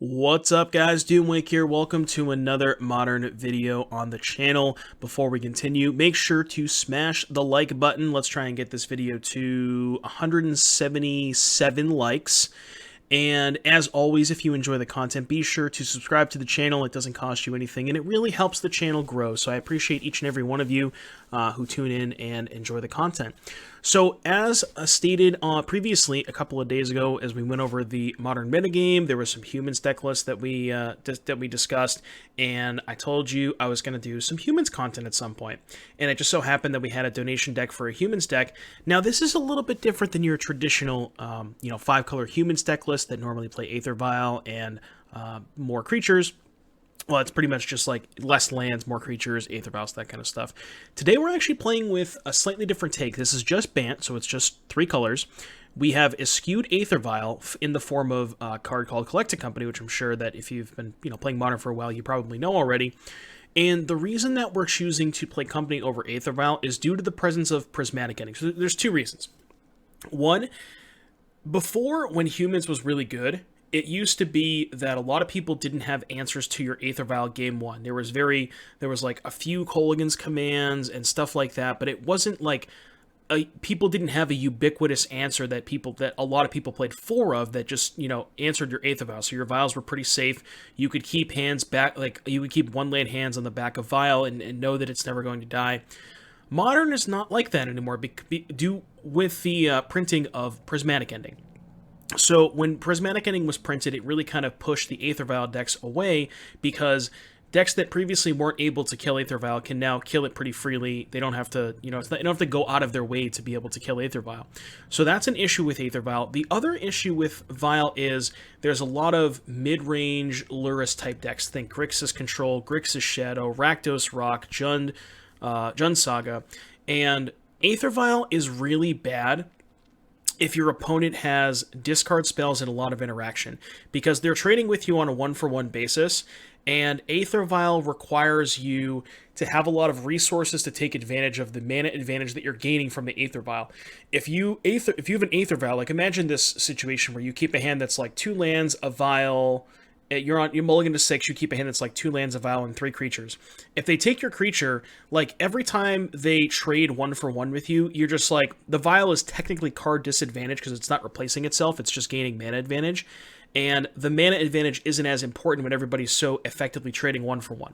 What's up, guys? Doomwake here. Welcome to another modern video on the channel. Before we continue, make sure to smash the like button. Let's try and get this video to 177 likes. And as always, if you enjoy the content, be sure to subscribe to the channel. It doesn't cost you anything, and it really helps the channel grow. So I appreciate each and every one of you who tune in and enjoy the content. So as stated previously, a couple of days ago, as we went over the modern metagame, there was some humans deck lists that we discussed, and I told you I was going to do some humans content at some point. And it just so happened that we had a donation deck for a humans deck. Now this is a little bit different than your traditional, 5-color humans deck list that normally play Aether Vial and more creatures. Well, it's pretty much just like less lands, more creatures, Aether Vials, that kind of stuff. Today we're actually playing with a slightly different take. This is just Bant, so it's just 3 colors. We have a skewed Aether Vial in the form of a card called Collecting Company, which I'm sure that if you've been playing Modern for a while, you probably know already. And the reason that we're choosing to play Company over Aether Vial is due to the presence of Prismatic Ending. So there's 2 reasons. One, before, when humans was really good, it used to be that a lot of people didn't have answers to your Aether Vial game 1. There was like a few Colligan's commands and stuff like that, but it wasn't like people didn't have a ubiquitous answer that a lot of people played 4 of that just, answered your Aether Vial. So your Vials were pretty safe. You could keep hands back, like you would keep 1-land hands on the back of Vial and know that it's never going to die. Modern is not like that anymore due with the printing of Prismatic Ending. So when Prismatic Ending was printed, it really kind of pushed the Aether Vial decks away because decks that previously weren't able to kill Aether Vial can now kill it pretty freely. They don't have to, they don't have to go out of their way to be able to kill Aether Vial. So that's an issue with Aether Vial. The other issue with Vial is there's a lot of mid-range Lurrus type decks. Think Grixis Control, Grixis Shadow, Rakdos Rock, Jund Saga, and Aether Vial is really bad if your opponent has discard spells and a lot of interaction, because they're trading with you on a 1-for-1 basis, and Aether Vial requires you to have a lot of resources to take advantage of the mana advantage that you're gaining from the Aether Vial. If you have an Aether Vial, like imagine this situation where you keep a hand that's like 2 lands, a Vial. You're mulligan to 6, you keep a hand that's like 2 lands, a Vial, and 3 creatures. If they take your creature, like every time they trade 1-for-1 with you, you're just like, the Vial is technically card disadvantage because it's not replacing itself, it's just gaining mana advantage. And the mana advantage isn't as important when everybody's so effectively trading 1-for-1.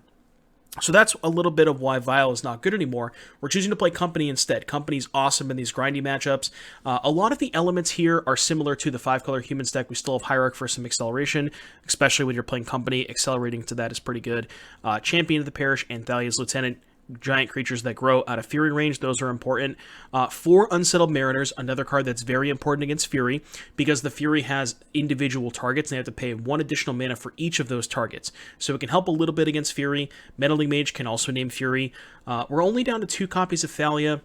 So that's a little bit of why Vial is not good anymore. We're choosing to play Company instead. Company's awesome in these grindy matchups. A lot of the elements here are similar to the 5-color humans deck. We still have Hierarch for some acceleration, especially when you're playing Company. Accelerating to that is pretty good. Champion of the Parish and Thalia's Lieutenant. Giant creatures that grow out of Fury range, those are important. 4 Unsettled Mariners, another card that's very important against Fury, because the Fury has individual targets, and they have to pay 1 additional mana for each of those targets. So it can help a little bit against Fury. Meddling Mage can also name Fury. We're only down to 2 copies of Thalia.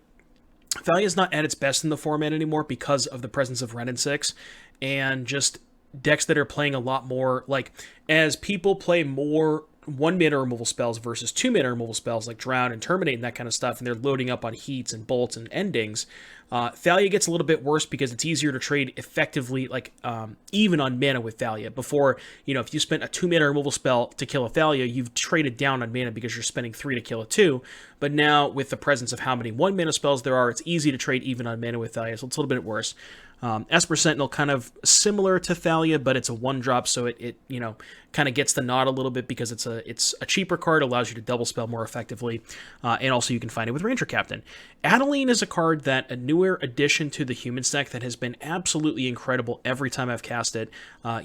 Thalia is not at its best in the format anymore because of the presence of Ren and 6, and just decks that are playing a lot more, like, as people play more 1-mana removal spells versus 2-mana removal spells like Drown and Terminate and that kind of stuff, and they're loading up on Heats and Bolts and Endings, Thalia gets a little bit worse because it's easier to trade effectively, like, even on mana with Thalia. Before, if you spent a 2-mana removal spell to kill a Thalia, you've traded down on mana because you're spending 3 to kill a 2, but now with the presence of how many 1-mana spells there are, it's easy to trade even on mana with Thalia, so it's a little bit worse. Esper Sentinel, kind of similar to Thalia, but it's a 1-drop, so it kind of gets the nod a little bit because it's a cheaper card, allows you to double spell more effectively, and also you can find it with Ranger Captain. Adeline is a card that a newer addition to the human deck that has been absolutely incredible every time I've cast it.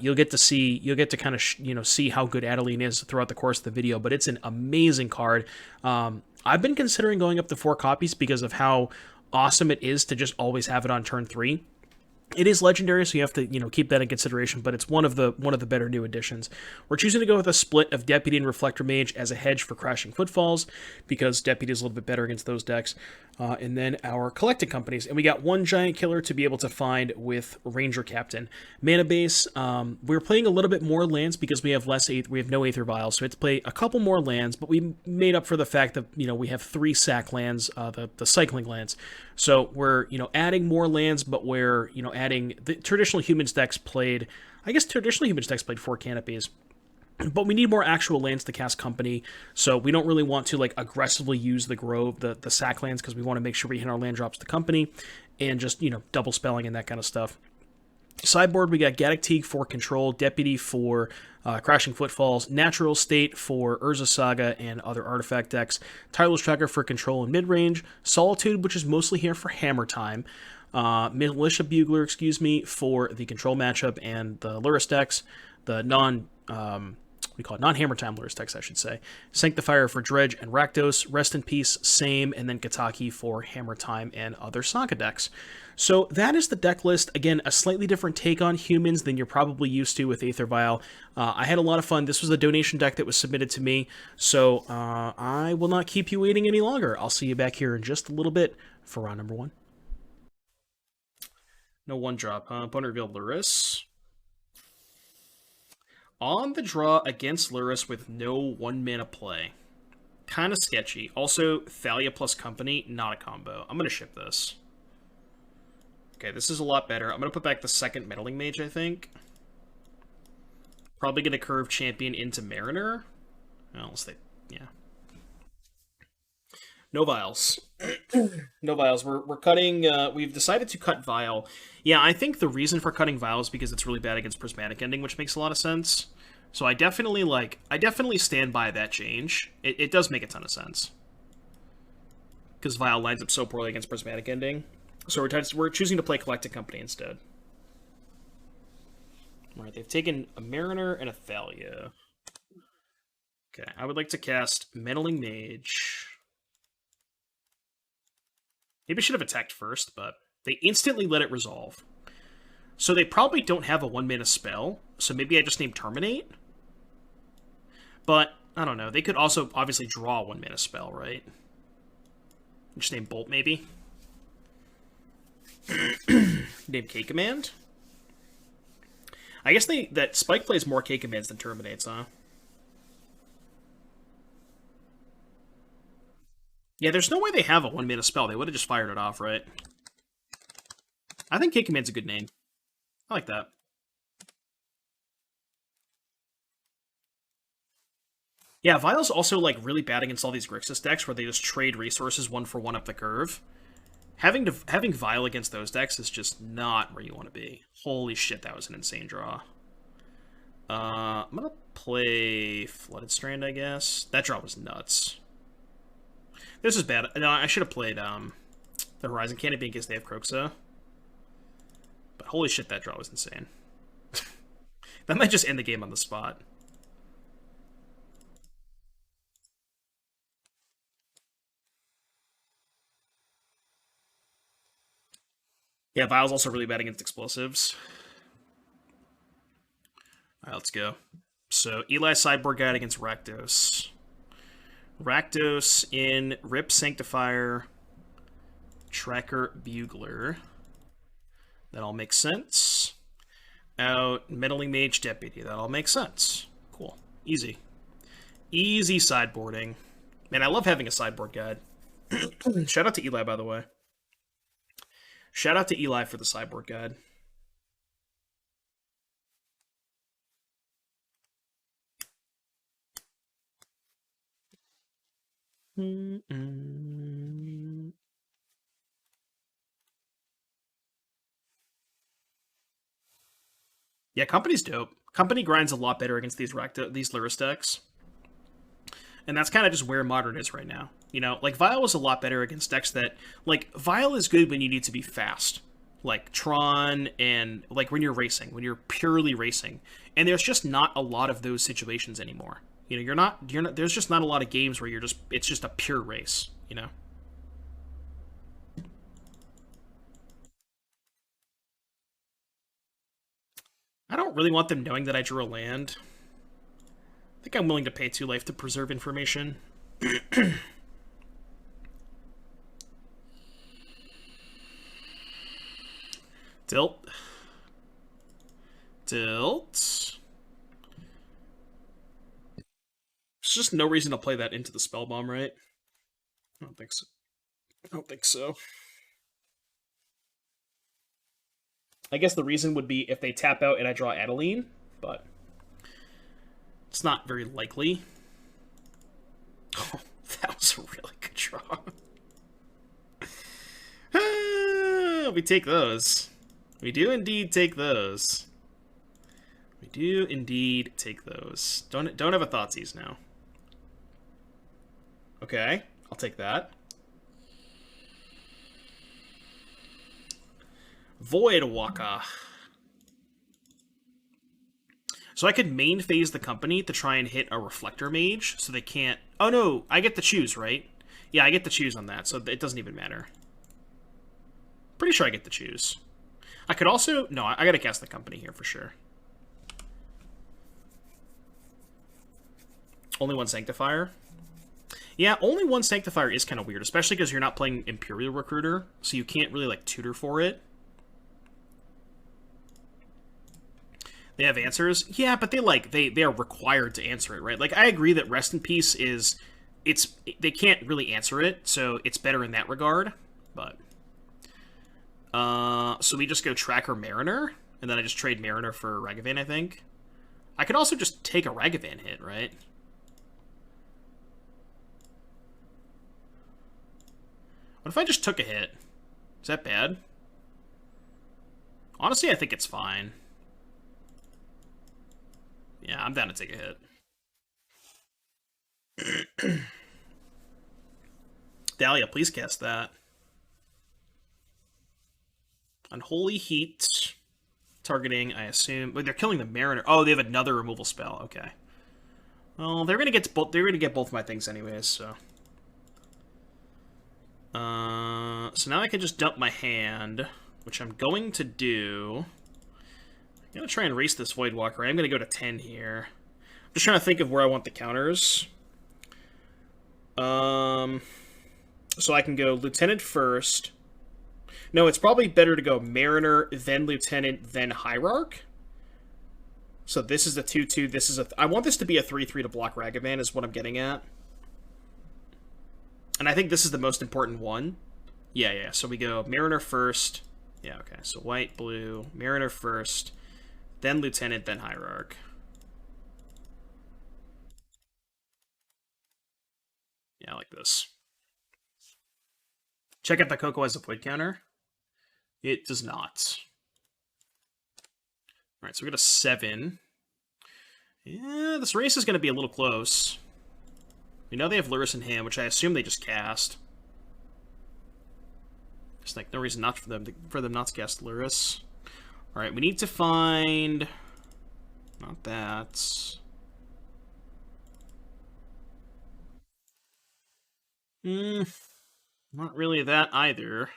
You'll get to kind of see how good Adeline is throughout the course of the video, but it's an amazing card. I've been considering going up to 4 copies because of how awesome it is to just always have it on turn 3. It is legendary, so you have to, keep that in consideration, but it's one of the better new additions. We're choosing to go with a split of Deputy and Reflector Mage as a hedge for Crashing Footfalls, because Deputy is a little bit better against those decks. And then our Collecting Companies, and we got 1 giant killer to be able to find with Ranger Captain. Mana base, we're playing a little bit more lands because we have no Aether Vials, so we have to play a couple more lands, but we made up for the fact that, we have 3 sack lands, the cycling lands. So we're, adding more lands, but we're, adding the traditional humans decks played, 4 canopies. but we need more actual lands to cast Company, so we don't really want to like aggressively use the Grove, the sack lands, because we want to make sure we hit our land drops to Company, and just double spelling and that kind of stuff. Sideboard, we got Gaddock Teeg for control, Deputy for Crashing Footfalls, Natural State for Urza Saga and other artifact decks, Tireless Tracker for control and mid range, Solitude, which is mostly here for Hammer Time, Militia Bugler, for the control matchup and the Lurrus decks, the we call it non-hammer time Lurrus decks, I should say. Sanctifier for Dredge and Rakdos, Rest in Peace, same, and then Kataki for Hammer Time and other Saga decks. So that is the deck list. Again, a slightly different take on humans than you're probably used to with Aether Vial. I had a lot of fun. This was a donation deck that was submitted to me, so I will not keep you waiting any longer. I'll see you back here in just a little bit for round number 1. No one drop, huh? Opponent revealed Lurrus. On the draw against Lurrus with no 1 mana play. Kind of sketchy. Also, Thalia plus Company, not a combo. I'm going to ship this. Okay, this is a lot better. I'm going to put back the second Meddling Mage, I think. Probably going to curve Champion into Mariner. Well, yeah. No Vials. No Vials. We're cutting... we've decided to cut Vial. Yeah, I think the reason for cutting Vial is because it's really bad against Prismatic Ending, which makes a lot of sense. So I definitely stand by that change. It does make a ton of sense. Because Vial lines up so poorly against Prismatic Ending. So we're choosing to play Collected Company instead. Alright, they've taken a Mariner and a Thalia. Okay, I would like to cast Meddling Mage. Maybe I should have attacked first, but they instantly let it resolve. So they probably don't have a 1 mana spell, so maybe I just name Terminate? But, I don't know, they could also obviously draw a 1 mana spell, right? Just name Bolt, maybe? Name K-Command? I guess that Spike plays more K-Commands than Terminates, huh? Yeah, there's no way they have a 1 mana spell. They would have just fired it off, right? I think K-Command's a good name. I like that. Yeah, Vial's also like really bad against all these Grixis decks where they just trade resources 1-for-1 up the curve. Having Vial against those decks is just not where you want to be. Holy shit, that was an insane draw. I'm gonna play Flooded Strand, I guess. That draw was nuts. This is bad. No, I should have played the Horizon Canopy in case they have Kroxa. But holy shit, that draw was insane. That might just end the game on the spot. Yeah, Vial's also really bad against explosives. Alright, let's go. So, Eli sideboard guide against Rakdos. Rakdos in Rip Sanctifier, Tracker Bugler. That all makes sense. Out Meddling Mage Deputy. That all makes sense. Cool. Easy. Easy sideboarding. Man, I love having a sideboard guide. Shout out to Eli, by the way. Shout out to Eli for the sideboard guide. Yeah, Company's dope. Company grinds a lot better against these Lurrus decks. And that's kind of just where Modern is right now. You know, like, Vial is a lot better against decks that... Like, Vial is good when you need to be fast. Like, Tron and... Like, when you're racing. When you're purely racing. And there's just not a lot of those situations anymore. You know, you're not... There's just not a lot of games where it's just a pure race, you know? I don't really want them knowing that I drew a land. I think I'm willing to pay 2 life to preserve information. Tilt. Tilt. There's just no reason to play that into the spell bomb, right? I don't think so. I don't think so. I guess the reason would be if they tap out and I draw Adeline, but It's not very likely. Oh, that was a really good draw. We take those. We do indeed take those. We do indeed take those. Don't have a Thoughtseize now. Okay, I'll take that. Void Waka. So I could main phase the company to try and hit a Reflector Mage, so they can't... Oh no, I get to choose, right? Yeah, I get to choose on that, so it doesn't even matter. Pretty sure I get to choose. I could also... No, I gotta cast the company here for sure. Only one Sanctifier. Yeah, only one Sanctifier is kind of weird, especially because you're not playing Imperial Recruiter, so you can't really, like, tutor for it. They have answers? Yeah, but they are required to answer it, right? Like, I agree that Rest in Peace is... They can't really answer it, so it's better in that regard, but... So we just go Tracker Mariner, and then I just trade Mariner for Ragavan, I think. I could also just take a Ragavan hit, right? What if I just took a hit? Is that bad? Honestly, I think it's fine. Yeah, I'm down to take a hit. Dahlia, please cast that. Unholy Heat. Targeting, I assume. But they're killing the Mariner. Oh, they have another removal spell. Okay. Well, they're gonna get both. They're gonna get both my things anyways. So. So now I can just dump my hand, which I'm going to do. I'm gonna try and race this Voidwalker. I'm gonna go to 10 here. I'm just trying to think of where I want the counters. So I can go Lieutenant first. No, it's probably better to go Mariner, then Lieutenant, then Hierarch. So this is a 2-2, this is a... I want this to be a 3-3 to block Ragavan, is what I'm getting at. And I think this is the most important one. Yeah, so we go Mariner first. Yeah, okay, so white, blue, Mariner first, then Lieutenant, then Hierarch. Yeah, I like this. Check out the Coco as a void counter. It does not. Alright, so we got a 7. Yeah, this race is going to be a little close. We know they have Lurrus in hand, which I assume they just cast. There's like no reason not for them not to cast Lurrus. Alright, we need to find... Not that. Not really that either.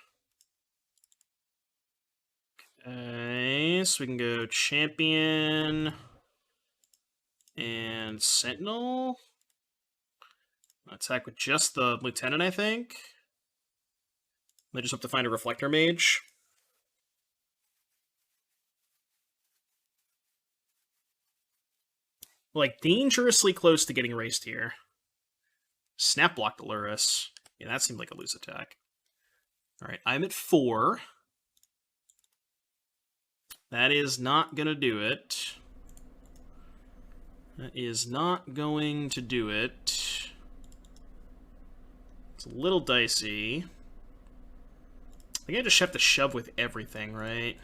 Okay, so we can go Champion and Sentinel. Attack with just the Lieutenant, I think. They just have to find a Reflector Mage. Like, dangerously close to getting erased here. Snap block the Lurrus. Yeah, that seemed like a loose attack. Alright, I'm at 4. That is not gonna do it. That is not going to do it. It's a little dicey. I think I just have to shove with everything, right?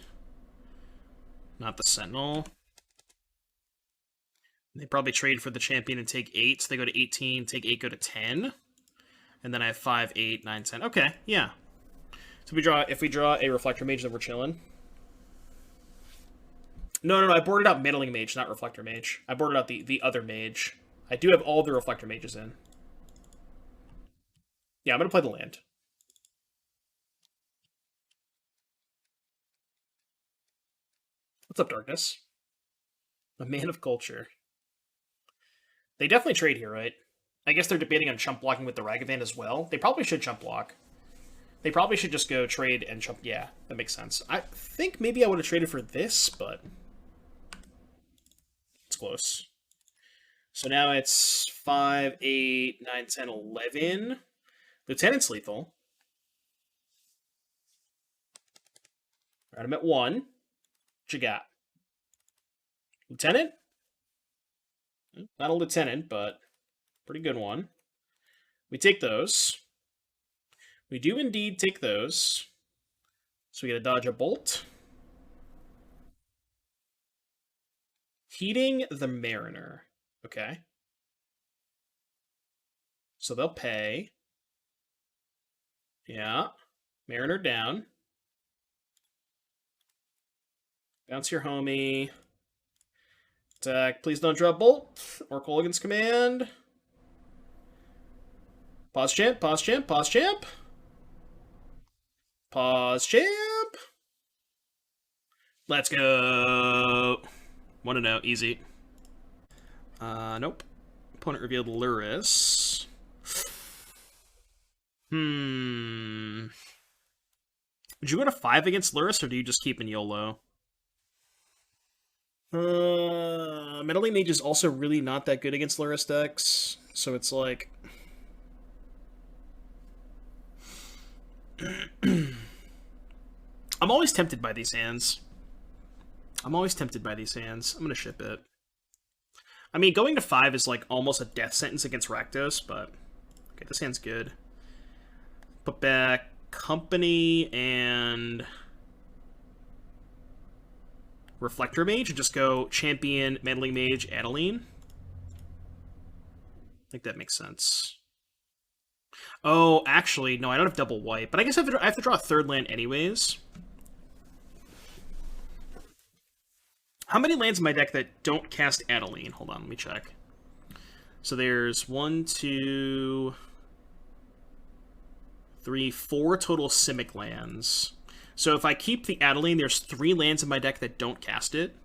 Not the Sentinel. They probably trade for the Champion and take 8, so they go to 18, take 8, go to 10. And then I have 5, 8, 9, 10. Okay, yeah. So if we draw a Reflector Mage, then we're chilling. No, I boarded out Middling Mage, not Reflector Mage. I boarded out the other Mage. I do have all the Reflector Mages in. Yeah, I'm going to play the land. What's up, Darkness? A Man of Culture. They definitely trade here, right? I guess they're debating on chump blocking with the Ragavan as well. They probably should chump block. They probably should just go trade and chump. Yeah, that makes sense. I think maybe I would have traded for this, but it's close. So now it's 5, 8, 9, 10, 11. Lieutenant's lethal. Alright, I'm at 1. What you got? Lieutenant? Not a lieutenant, but pretty good one. We take those. We do indeed take those. So we get to dodge a bolt. Heating the Mariner. Okay. So they'll pay. Yeah. Mariner down. Bounce your homie. Attack. Please don't drop bolt. Or Colgan's command. Pause champ, pause champ, pause champ. Pause champ. Let's go. 1-0, easy. Nope. Opponent revealed Luris. Would you go to 5 against Luris, or do you just keep in YOLO? Meddling Mage is also really not that good against Luris decks, so it's like... I'm always tempted by these hands. I'm gonna ship it. I mean, going to 5 is like almost a death sentence against Rakdos, but... Okay, this hand's good. Put back Company and... Reflector Mage, and just go Champion, Meddling Mage, Adeline. I think that makes sense. Oh, actually, no, I don't have double white, but I guess I have to draw a third land anyways. How many lands in my deck that don't cast Adeline? Hold on, let me check. So there's 1, 2, 3, 4 total Simic lands. So if I keep the Adeline, there's 3 lands in my deck that don't cast it.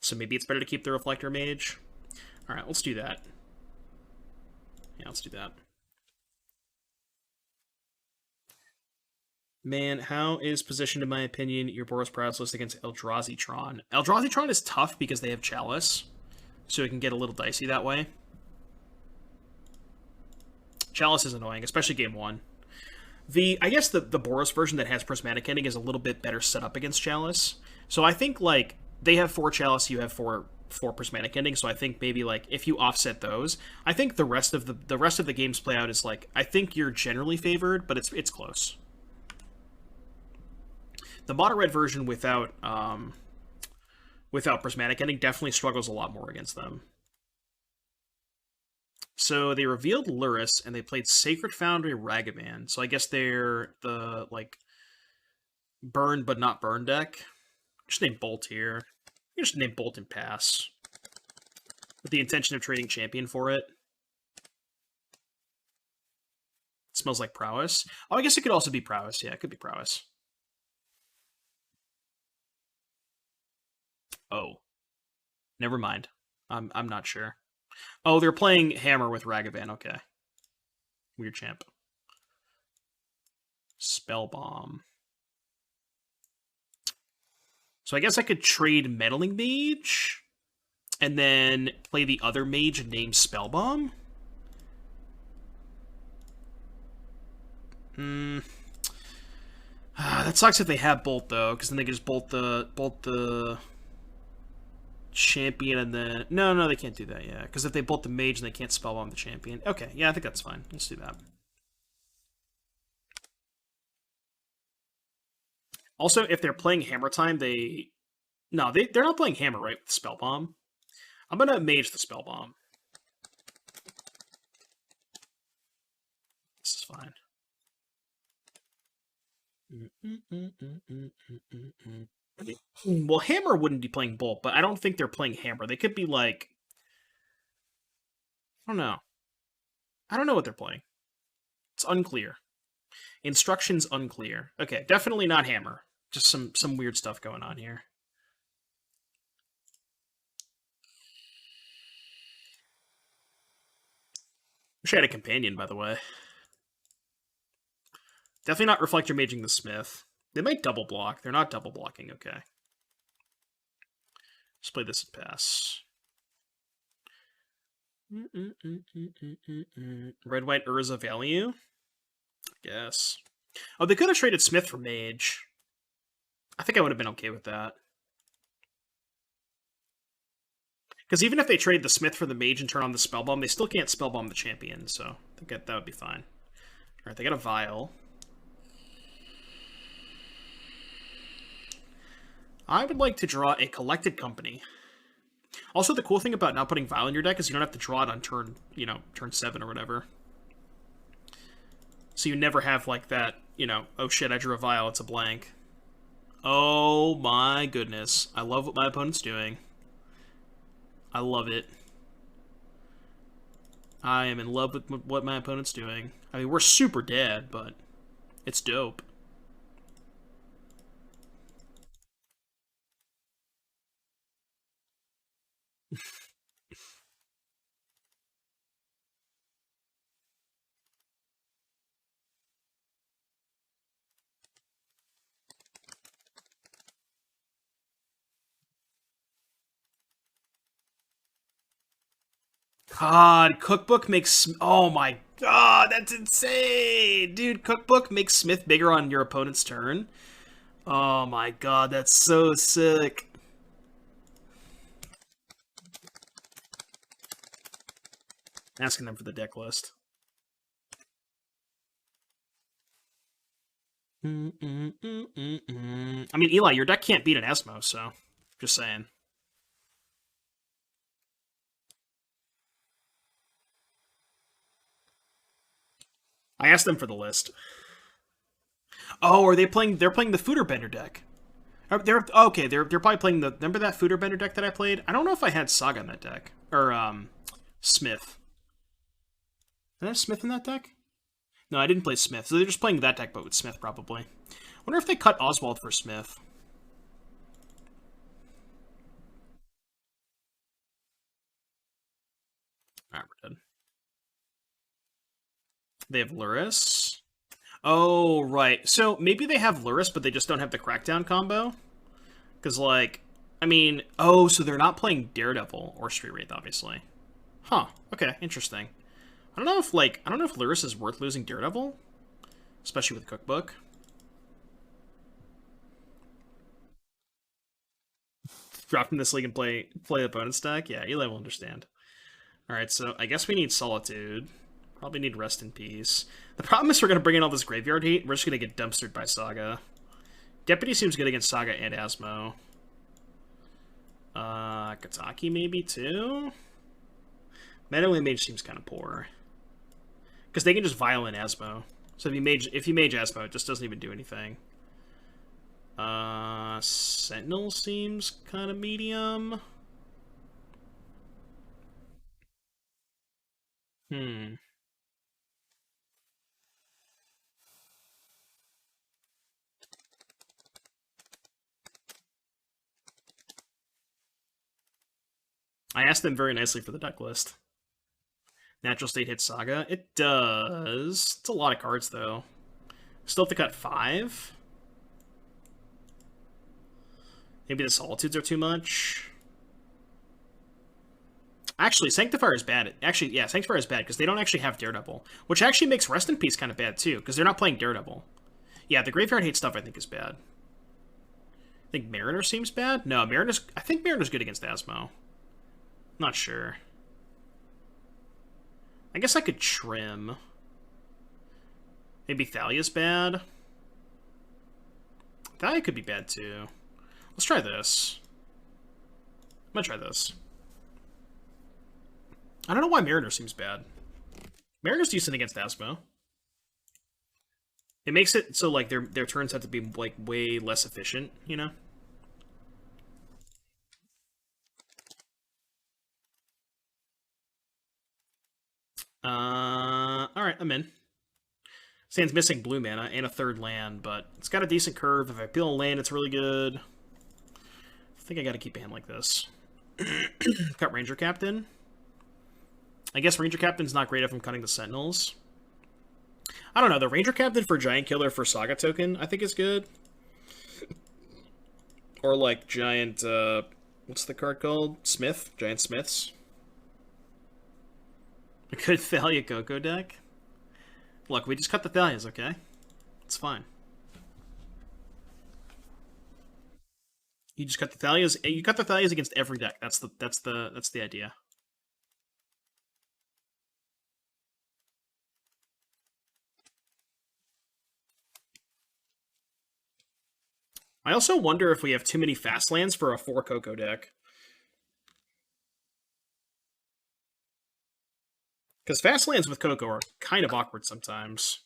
So maybe it's better to keep the Reflector Mage. Alright, let's do that. Yeah, let's do that. Man, how is positioned, in my opinion, your Boros Prowess list against Eldrazi-tron? Eldrazi-tron is tough because they have Chalice, so it can get a little dicey that way. Chalice is annoying, especially game 1. I guess the Boros version that has Prismatic Ending is a little bit better set up against Chalice. So I think, like, they have 4 Chalice, you have 4 Prismatic Ending, so I think maybe, like, if you offset those, I think the rest of the games play out is, like, I think you're generally favored, but it's close. The mono red version without Prismatic Ending definitely struggles a lot more against them. So they revealed Luris, and they played Sacred Foundry Ragavan. So I guess they're the, like, burn but not burn deck. Just name Bolt here. You just name Bolt and pass. With the intention of trading Champion for it. It smells like Prowess. Oh, I guess it could also be Prowess. Yeah, it could be Prowess. Oh. Never mind. I'm not sure. Oh, they're playing Hammer with Ragavan. Okay. Weird champ. Spell Bomb. So I guess I could trade Meddling Mage, and then play the other mage named Spell Bomb. That sucks if they have Bolt though, because then they can just bolt the champion and then no, they can't do that. Yeah, because if they bolt the mage, and they can't spell bomb the champion. Okay, yeah, I think that's fine. Let's do that. Also, if they're playing Hammer Time, they're not playing Hammer, right? With Spell Bomb. I'm gonna mage the Spell Bomb. This is fine. Well, Hammer wouldn't be playing Bolt, but I don't think they're playing Hammer. They could be like... I don't know. I don't know what they're playing. It's unclear. Instructions unclear. Okay, definitely not Hammer. Just some weird stuff going on here. Wish I had a companion, by the way. Definitely not Reflector Maging the Smith. They might double block. They're not double blocking. Okay. Let's play this and pass. Red, white, Urza value? I guess. Oh, they could have traded Smith for Mage. I think I would have been okay with that. Because even if they trade the Smith for the Mage and turn on the Spellbomb, they still can't Spellbomb the champion, so I think that would be fine. Alright, they got a Vial. I would like to draw a Collected Company. Also, the cool thing about not putting Vial in your deck is you don't have to draw it on turn, turn 7 or whatever. So you never have, like, that, oh shit, I drew a Vial, it's a blank. Oh my goodness. I love what my opponent's doing. I love it. I am in love with what my opponent's doing. I mean, we're super dead, but it's dope. God, Cookbook makes... Oh my god, that's insane! Dude, Cookbook makes Smith bigger on your opponent's turn. Oh my god, that's so sick. Asking them for the deck list. I mean, Eli, your deck can't beat an Esmo, so just saying. I asked them for the list. Oh, are they playing? They're playing the Fooderbender deck. They're okay. They're probably playing the. Remember that Fooderbender deck that I played? I don't know if I had Saga in that deck or Smith. Did I have Smith in that deck? No, I didn't play Smith. So they're just playing that deck, but with Smith probably. Wonder if they cut Oswald for Smith. Alright, we're dead. They have Luris. Oh, right. So maybe they have Luris, but they just don't have the Crackdown combo? Because, like, I mean, oh, so they're not playing Daredevil or Street Wraith, obviously. Huh. Okay, interesting. I don't know if Luris is worth losing Daredevil, especially with Cookbook. Drop from this league and play the opponent's deck? Yeah, Eli will understand. Alright, so I guess we need Solitude. Probably need Rest in Peace. The problem is we're going to bring in all this graveyard heat. We're just going to get dumpstered by Saga. Deputy seems good against Saga and Asmo. Kataki maybe too? Meadowland Mage seems kind of poor. Because they can just Violent Asmo. So if you mage Asmo, it just doesn't even do anything. Sentinel seems kind of medium. I asked them very nicely for the deck list. Natural State hits Saga. It does. It's a lot of cards, though. Still have to cut 5. Maybe the Solitudes are too much. Actually, Sanctifier is bad. Actually, yeah, Sanctifier is bad because they don't actually have Daredevil, which actually makes Rest in Peace kind of bad, too, because they're not playing Daredevil. Yeah, the Graveyard Hate stuff I think is bad. I think Mariner seems bad? No, I think Mariner's good against Asmo. Not sure. I guess I could trim. Maybe Thalia's bad. Thalia could be bad too. Let's try this. I'm gonna try this. I don't know why Mariner seems bad. Mariner's decent against Asmo. It makes it so like their turns have to be like way less efficient, you know? Alright, I'm in. Sand's missing blue mana and a 3rd land, but it's got a decent curve. If I peel a land, it's really good. I think I gotta keep a hand like this. Cut Ranger Captain. I guess Ranger Captain's not great if I'm cutting the Sentinels. I don't know, the Ranger Captain for Giant Killer for Saga Token, I think is good. Or like Giant, what's the card called? Smith? Giant Smiths. A good Thalia Coco deck? Look, we just cut the Thalias, okay? It's fine. 'Cause I don't know why Mariner's seems bad. Mariner's decent against Asmo. I think Mariner's good against Asmo. Not sure. I guess I could trim. Maybe Thalia's bad. You just cut the Thalias. You cut the Thalias against every deck. That's the idea. I also wonder if we have too many fast lands for a 4 Coco deck. Because fast lands with Coco are kind of awkward sometimes.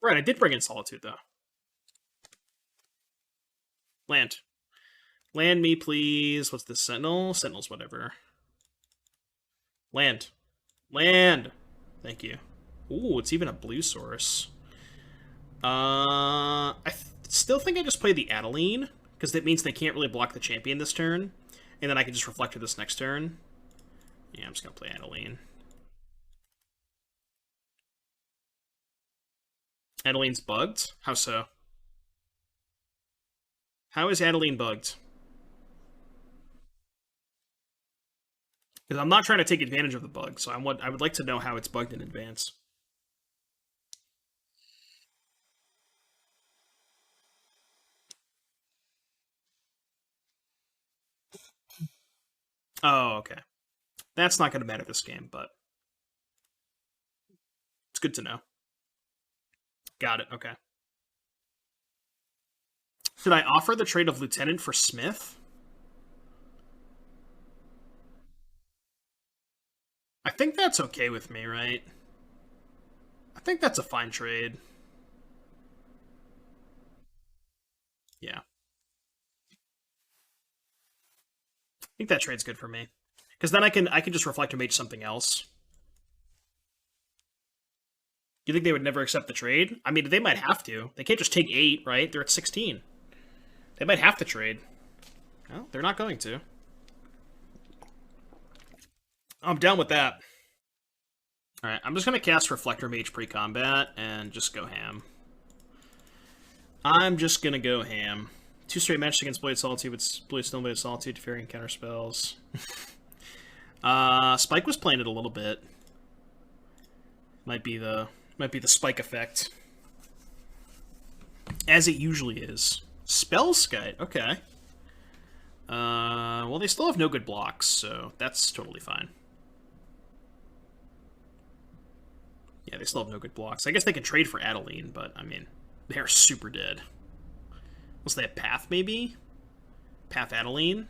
Right, I did bring in Solitude, though. Land. Land me, please. What's this? Sentinel? Sentinel's whatever. Land. Land! Thank you. Ooh, it's even a blue source. I still think I just play the Adeline, because that means they can't really block the champion this turn, and then I can just Reflector this next turn. Yeah, I'm just going to play Adeline. Adeline's bugged? How so? How is Adeline bugged? Because I'm not trying to take advantage of the bug, so I would like to know how it's bugged in advance. Oh, okay. That's not going to matter this game, but it's good to know. Got it, okay. Should I offer the trade of Lieutenant for Smith? I think that's okay with me, right? I think that's a fine trade. Yeah. I think that trade's good for me. Because then I can just Reflector Mage something else. You think they would never accept the trade? I mean, they might have to. They can't just take 8, right? They're at 16. They might have to trade. Well, they're not going to. I'm down with that. Alright, I'm just going to cast Reflector Mage pre-combat and just go ham. I'm just going to go ham. 2 straight matches against Blade Solitude with Blade Snowblade Solitude, Fairy and counter spells. Spike was playing it a little bit. Might be the spike effect. As it usually is. Spellskite, okay. Well, they still have no good blocks, so that's totally fine. Yeah, they still have no good blocks. I guess they can trade for Adeline, but, I mean, they're super dead. Unless they have Path, maybe? Path Adeline?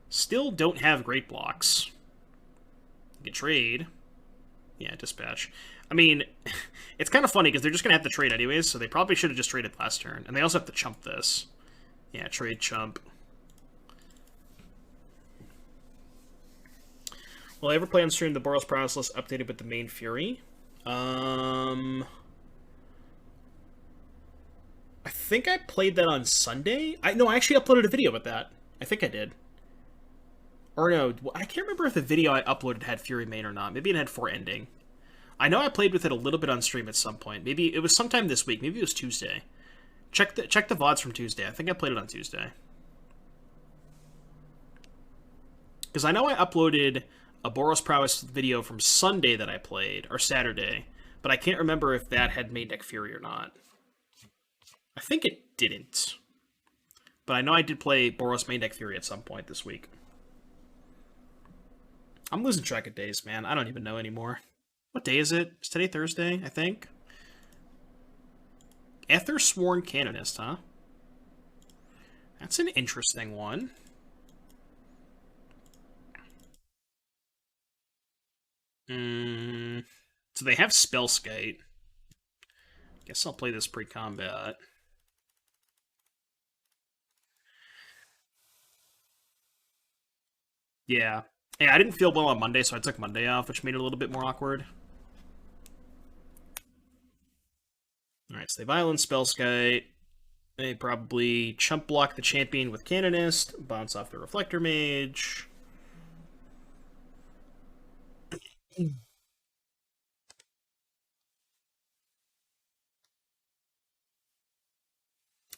Still don't have great blocks. You can trade. Yeah, Dispatch. I mean, it's kind of funny because they're just going to have to trade anyways, so they probably should have just traded last turn. And they also have to chump this. Yeah, trade chump. Will I ever play on stream the Boros Prowess list updated with the main Fury? I think I played that on Sunday. I actually uploaded a video with that. I think I did. Or no, I can't remember if the video I uploaded had Fury main or not. Maybe it had 4 ending. I know I played with it a little bit on stream at some point. Maybe it was sometime this week. Maybe it was Tuesday. Check the VODs from Tuesday. I think I played it on Tuesday. Because I know I uploaded a Boros Prowess video from Sunday that I played, or Saturday, but I can't remember if that had main deck Fury or not. I think it didn't. But I know I did play Boros main deck Fury at some point this week. I'm losing track of days, man. I don't even know anymore. What day is it? Is today Thursday, I think? Aether Sworn Canonist, huh? That's an interesting one. So they have Spellskite. Guess I'll play this pre-combat. Yeah. Yeah, I didn't feel well on Monday, so I took Monday off, which made it a little bit more awkward. Alright, so they Violent Spellskite. They probably chump block the champion with Canonist, bounce off the Reflector Mage.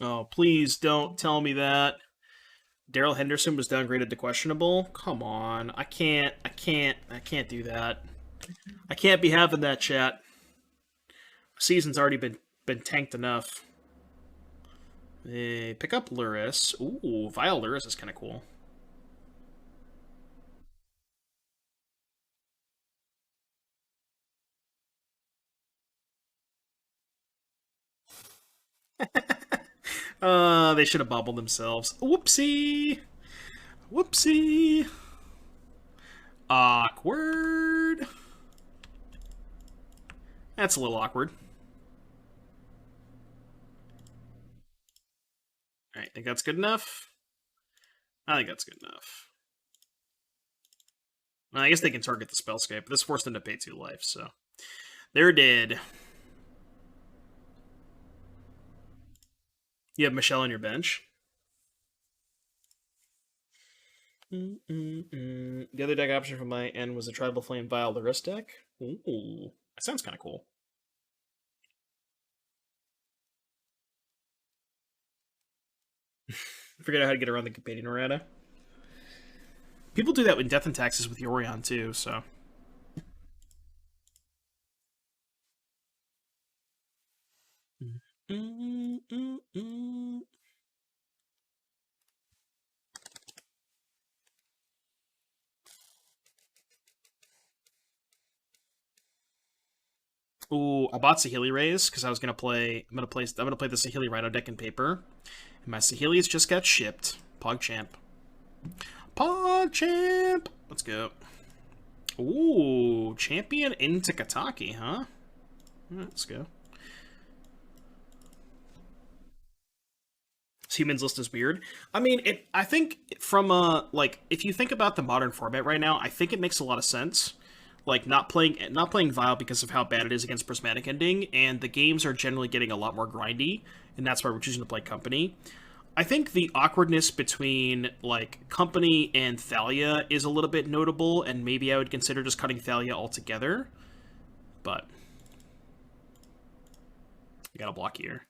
Oh, please don't tell me that. Daryl Henderson was downgraded to questionable? Come on. I can't do that. I can't be having that, chat. Season's already been tanked enough. Pick up Luris. Ooh, Vial Luris is kind of cool. They should have bobbled themselves. Whoopsie! Whoopsie! Awkward. That's a little awkward. Alright, think that's good enough? I think that's good enough. Well, I guess they can target the spellscape, but this forced them to pay 2 life, so. They're dead. You have Michelle on your bench. The other deck option from my end was a Tribal Flame Vial Luris deck. Ooh, that sounds kind of cool. Figured out how to get around the companion errata. People do that with Death and Taxes with Yorion too, so. Ooh, I bought Saheeli Rays because I was gonna play. I'm gonna play the Saheeli Rhino deck in paper, and my Saheeli's just got shipped. PogChamp. PogChamp. Let's go. Ooh, champion into Kataki, huh? Right, let's go. Humans list is weird. I mean, I think from like if you think about the modern format right now, I think it makes a lot of sense. Like not playing Vial because of how bad it is against Prismatic Ending, and the games are generally getting a lot more grindy, and that's why we're choosing to play Company. I think the awkwardness between like Company and Thalia is a little bit notable, and maybe I would consider just cutting Thalia altogether. But I got a block here.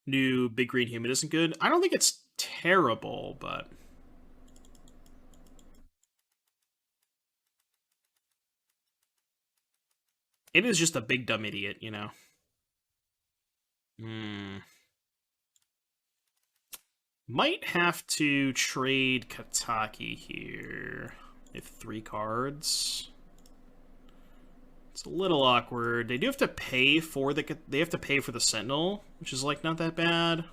New Big Green Human isn't good. I don't think it's terrible, but it is just a big dumb idiot, you know. Hmm. Might have to trade Kataki here. If 3 cards. It's a little awkward. They do have to pay for the Sentinel, which is like not that bad.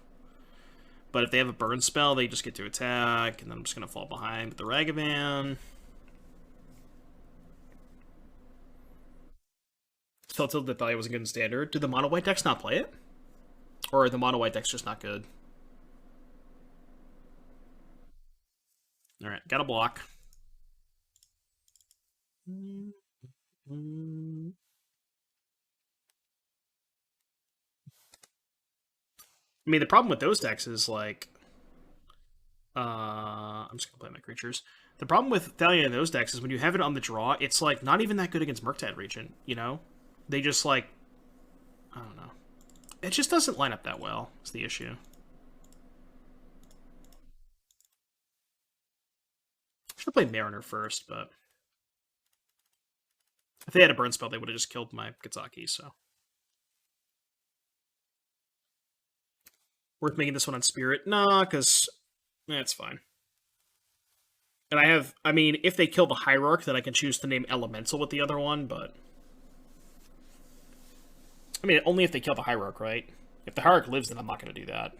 But if they have a burn spell, they just get to attack, and then I'm just gonna fall behind with the Ragavan. Felt that Thalia wasn't good in standard. Did the mono white decks not play it? Or are the mono white decks just not good? Alright, got a block. I mean, the problem with those decks is like, I'm just gonna play my creatures. The problem with Thalia in those decks is when you have it on the draw, it's like not even that good against Murktide Regent. You know, they just like, I don't know. It just doesn't line up that well. Is the issue. Should have played Mariner first, but if they had a burn spell, they would have just killed my Kataki. So worth making this one on Spirit? Nah, because that's fine. And I mean, if they kill the Hierarch, then I can choose to name Elemental with the other one, but. I mean, only if they kill the Hierarch, right? If the Hierarch lives, then I'm not going to do that.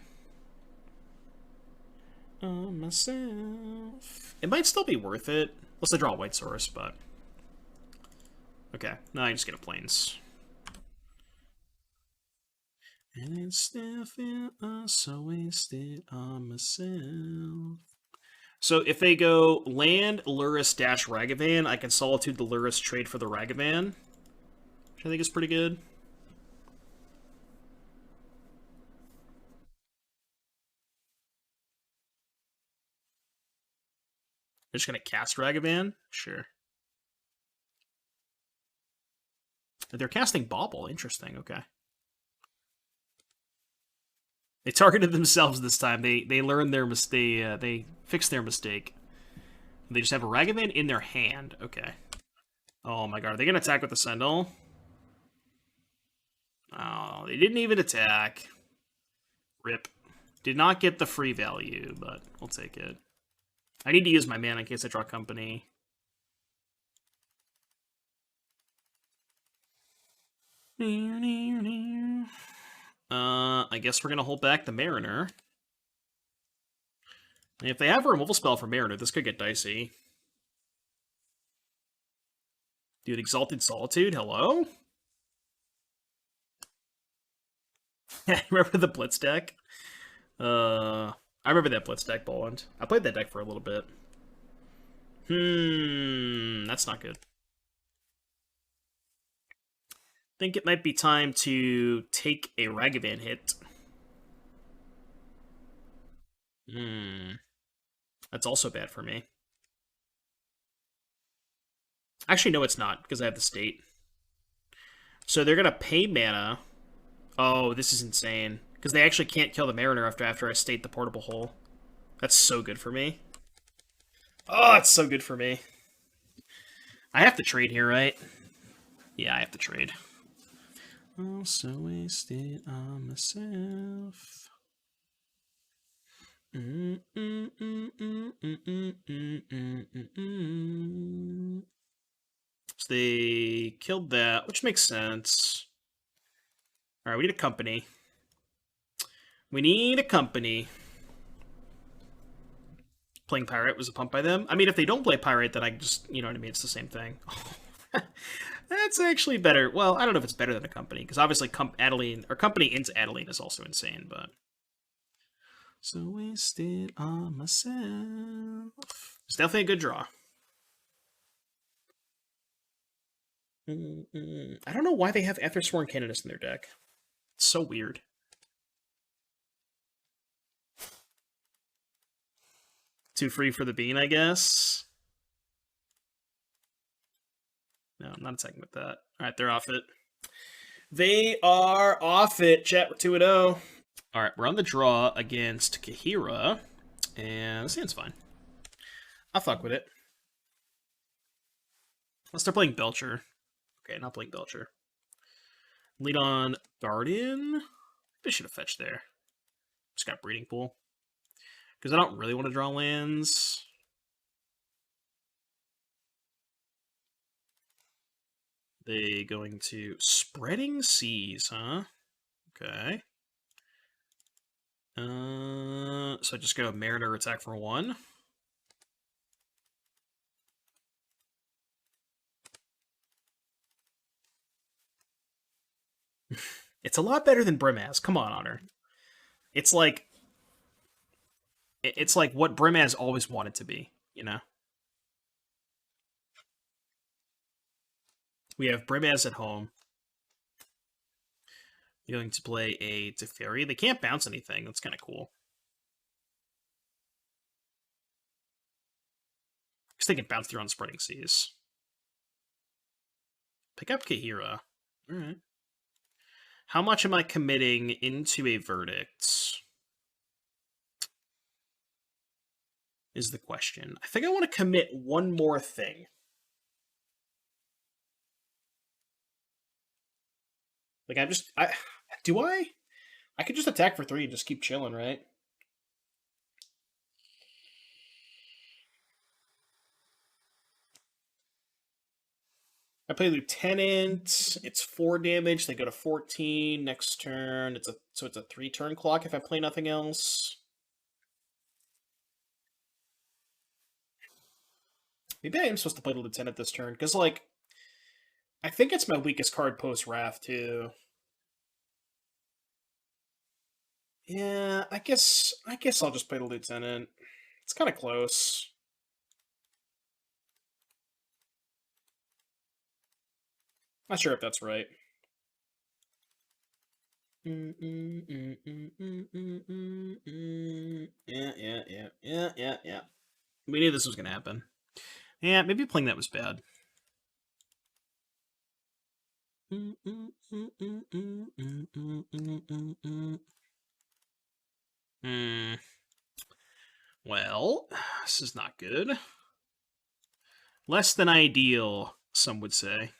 Myself. It might still be worth it. Unless I draw a White Source, but. Okay, now I just get a Plains. And it's still feel so wasted on myself. So if they go land, Luris, dash Ragavan, I can Solitude the Luris, trade for the Ragavan. Which I think is pretty good. They're just going to cast Ragavan? Sure. They're casting Bauble. Interesting, okay. They targeted themselves this time. They learned their mistake. They fixed their mistake. They just have a Ragavan in their hand. Okay. Oh my god, are they gonna attack with the Sendal? Oh, they didn't even attack. Rip. Did not get the free value, but we'll take it. I need to use my mana in case I draw company. I guess we're gonna hold back the Mariner. And if they have a removal spell for Mariner, this could get dicey. Dude, Exalted Solitude, hello? Remember the Blitz deck? I remember that Blitz deck, Boland. I played that deck for a little bit. That's not good. Think it might be time to take a Ragavan hit. That's also bad for me. Actually, no, it's not, because I have the state. So they're going to pay mana. Oh, this is insane. Because they actually can't kill the Mariner after I state the Portable Hole. That's so good for me. Oh, it's so good for me. I have to trade here, right? Yeah, I have to trade. Also wasted on myself. So they killed that, which makes sense. Alright, we need a company. We need a company. Playing Pirate was a pump by them. I mean, if they don't play Pirate, then I just, you know what I mean? It's the same thing. That's actually better. Well, I don't know if it's better than a company, because obviously Adeline, or company into Adeline is also insane, but... So wasted on myself. It's definitely a good draw. I don't know why they have Ethersworn Canonist in their deck. It's so weird. Too free for the bean, I guess. No, I'm not attacking with that. Alright, they're off it. They are off it. Chat, we're 2-0. Alright, we're on the draw against Kahira. And this hand's fine. I'll fuck with it. Let's start playing Belcher. Okay, not playing Belcher. Lead on Garden. They should have fetched there. Just got Breeding Pool. Because I don't really want to draw lands. They going to Spreading Seas, huh? Okay. So I just go Mariner attack for 1. It's a lot better than Brimaz. Come on, Honor. It's like what Brimaz always wanted to be, you know? We have Brimaz at home. You're going to play a Teferi. They can't bounce anything. That's kind of cool. Because they can bounce through on Spreading Seas. Pick up Kahira. Alright. How much am I committing into a Verdict? Is the question. I think I want to commit one more thing. Like, I could just attack for 3 and just keep chilling, right? I play Lieutenant. It's 4 damage. They go to 14 next turn. So it's a 3-turn clock if I play nothing else. Maybe I am supposed to play the Lieutenant this turn because, like, I think it's my weakest card post Wrath too. Yeah, I guess I'll just play the Lieutenant. It's kind of close. Not sure if that's right. Yeah. We knew this was gonna happen. Yeah, maybe playing that was bad. Well, this is not good. Less than ideal. some would say.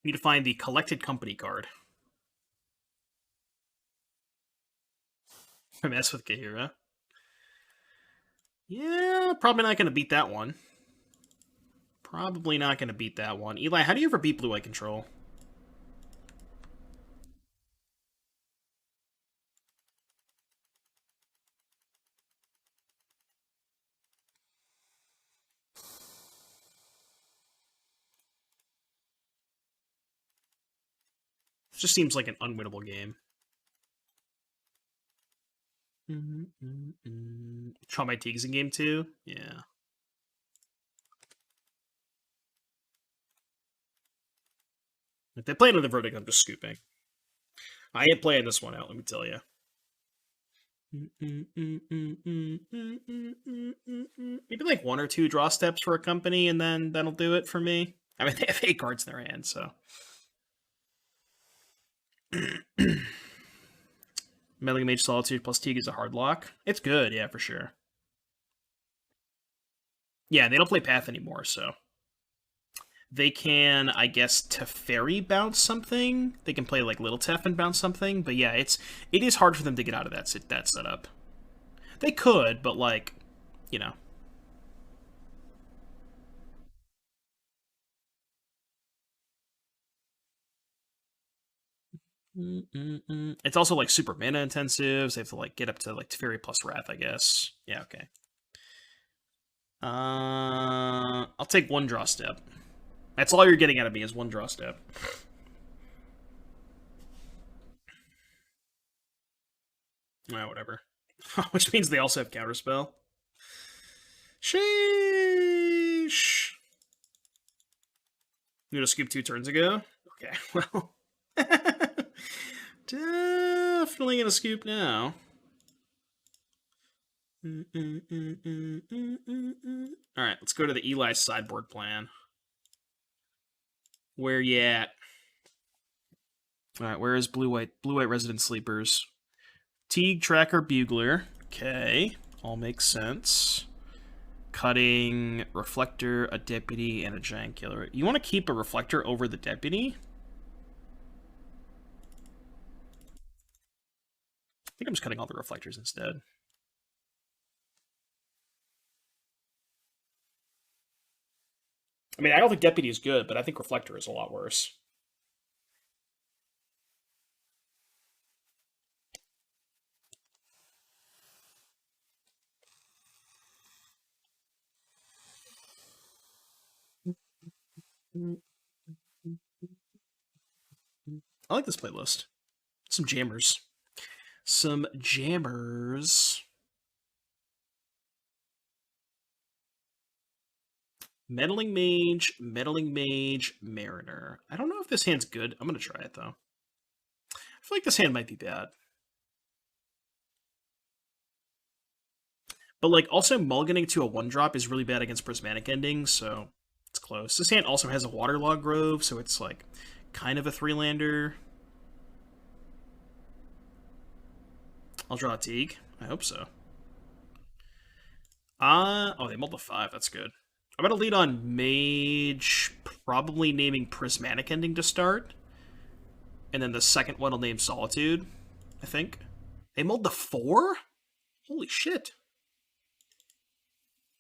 We need to find the collected company card. Mess with Kahira. Yeah, probably not going to beat that one. Probably not going to beat that one. Eli, how do you ever beat Blue Eye Control? It just seems like an unwinnable game. Try my Teagues in game 2? Yeah. If they play another Verdict, I'm just scooping. I ain't playing this one out, let me tell you. Maybe like 1 or 2 draw steps for a company, and then that'll do it for me. I mean, they have 8 cards in their hand, so. Meddling Mage Solitude plus Teague is a hard lock. It's good, yeah, for sure. Yeah, they don't play Path anymore, so. They can, I guess, Teferi bounce something. They can play like Little Tef and bounce something, but yeah, it is hard for them to get out of that setup. They could, but like, you know. It's also like super mana intensive, so they have to like get up to like Teferi plus Wrath, I guess. Yeah, okay. I'll take 1 draw step. That's all you're getting out of me is 1 draw step. Whatever. Which means they also have counterspell. Sheesh. You gonna scoop 2 turns ago? Okay, well. Definitely gonna scoop now. Alright, let's go to the Eli sideboard plan. Where you at? Alright, where is Blue-White Resident Sleepers? Teague, Tracker, Bugler. Okay, all makes sense. Cutting, Reflector, a Deputy, and a Giant Killer. You want to keep a Reflector over the Deputy? I think I'm just cutting all the Reflectors instead. I mean, I don't think Deputy is good, but I think Reflector is a lot worse. I like this playlist. Some jammers. Some jammers. Meddling Mage, Mariner. I don't know if this hand's good. I'm going to try it, though. I feel like this hand might be bad. But, like, also mulliganing to a 1-drop is really bad against Prismatic Ending, so it's close. This hand also has a Waterlog Grove, so it's, like, kind of a 3-lander. I'll draw a Teague. I hope so. Oh, they mulled a 5. That's good. I'm going to lead on Mage, probably naming Prismatic Ending to start. And then the second one will name Solitude, I think. They mulled the 4? Holy shit.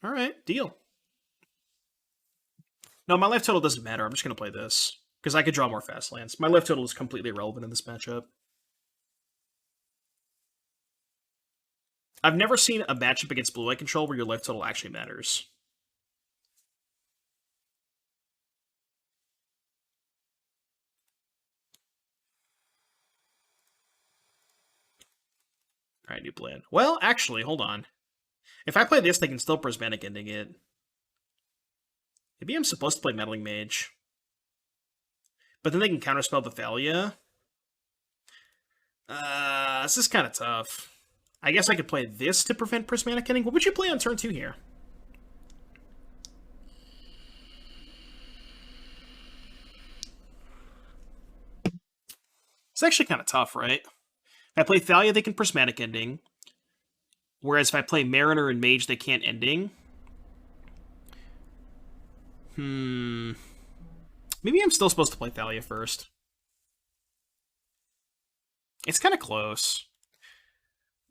Alright, deal. No, my life total doesn't matter. I'm just going to play this. Because I could draw more fast lands. My life total is completely irrelevant in this matchup. I've never seen a matchup against Blue Eye Control where your life total actually matters. Alright, new plan. Well, actually, hold on. If I play this, they can still Prismatic Ending it. Maybe I'm supposed to play Meddling Mage. But then they can counterspell the Thalia. This is kind of tough. I guess I could play this to prevent Prismatic Ending. What would you play on turn 2 here? It's actually kind of tough, right? If I play Thalia, they can Prismatic Ending. Whereas if I play Mariner and Mage, they can't Ending. Hmm. Maybe I'm still supposed to play Thalia first. It's kind of close.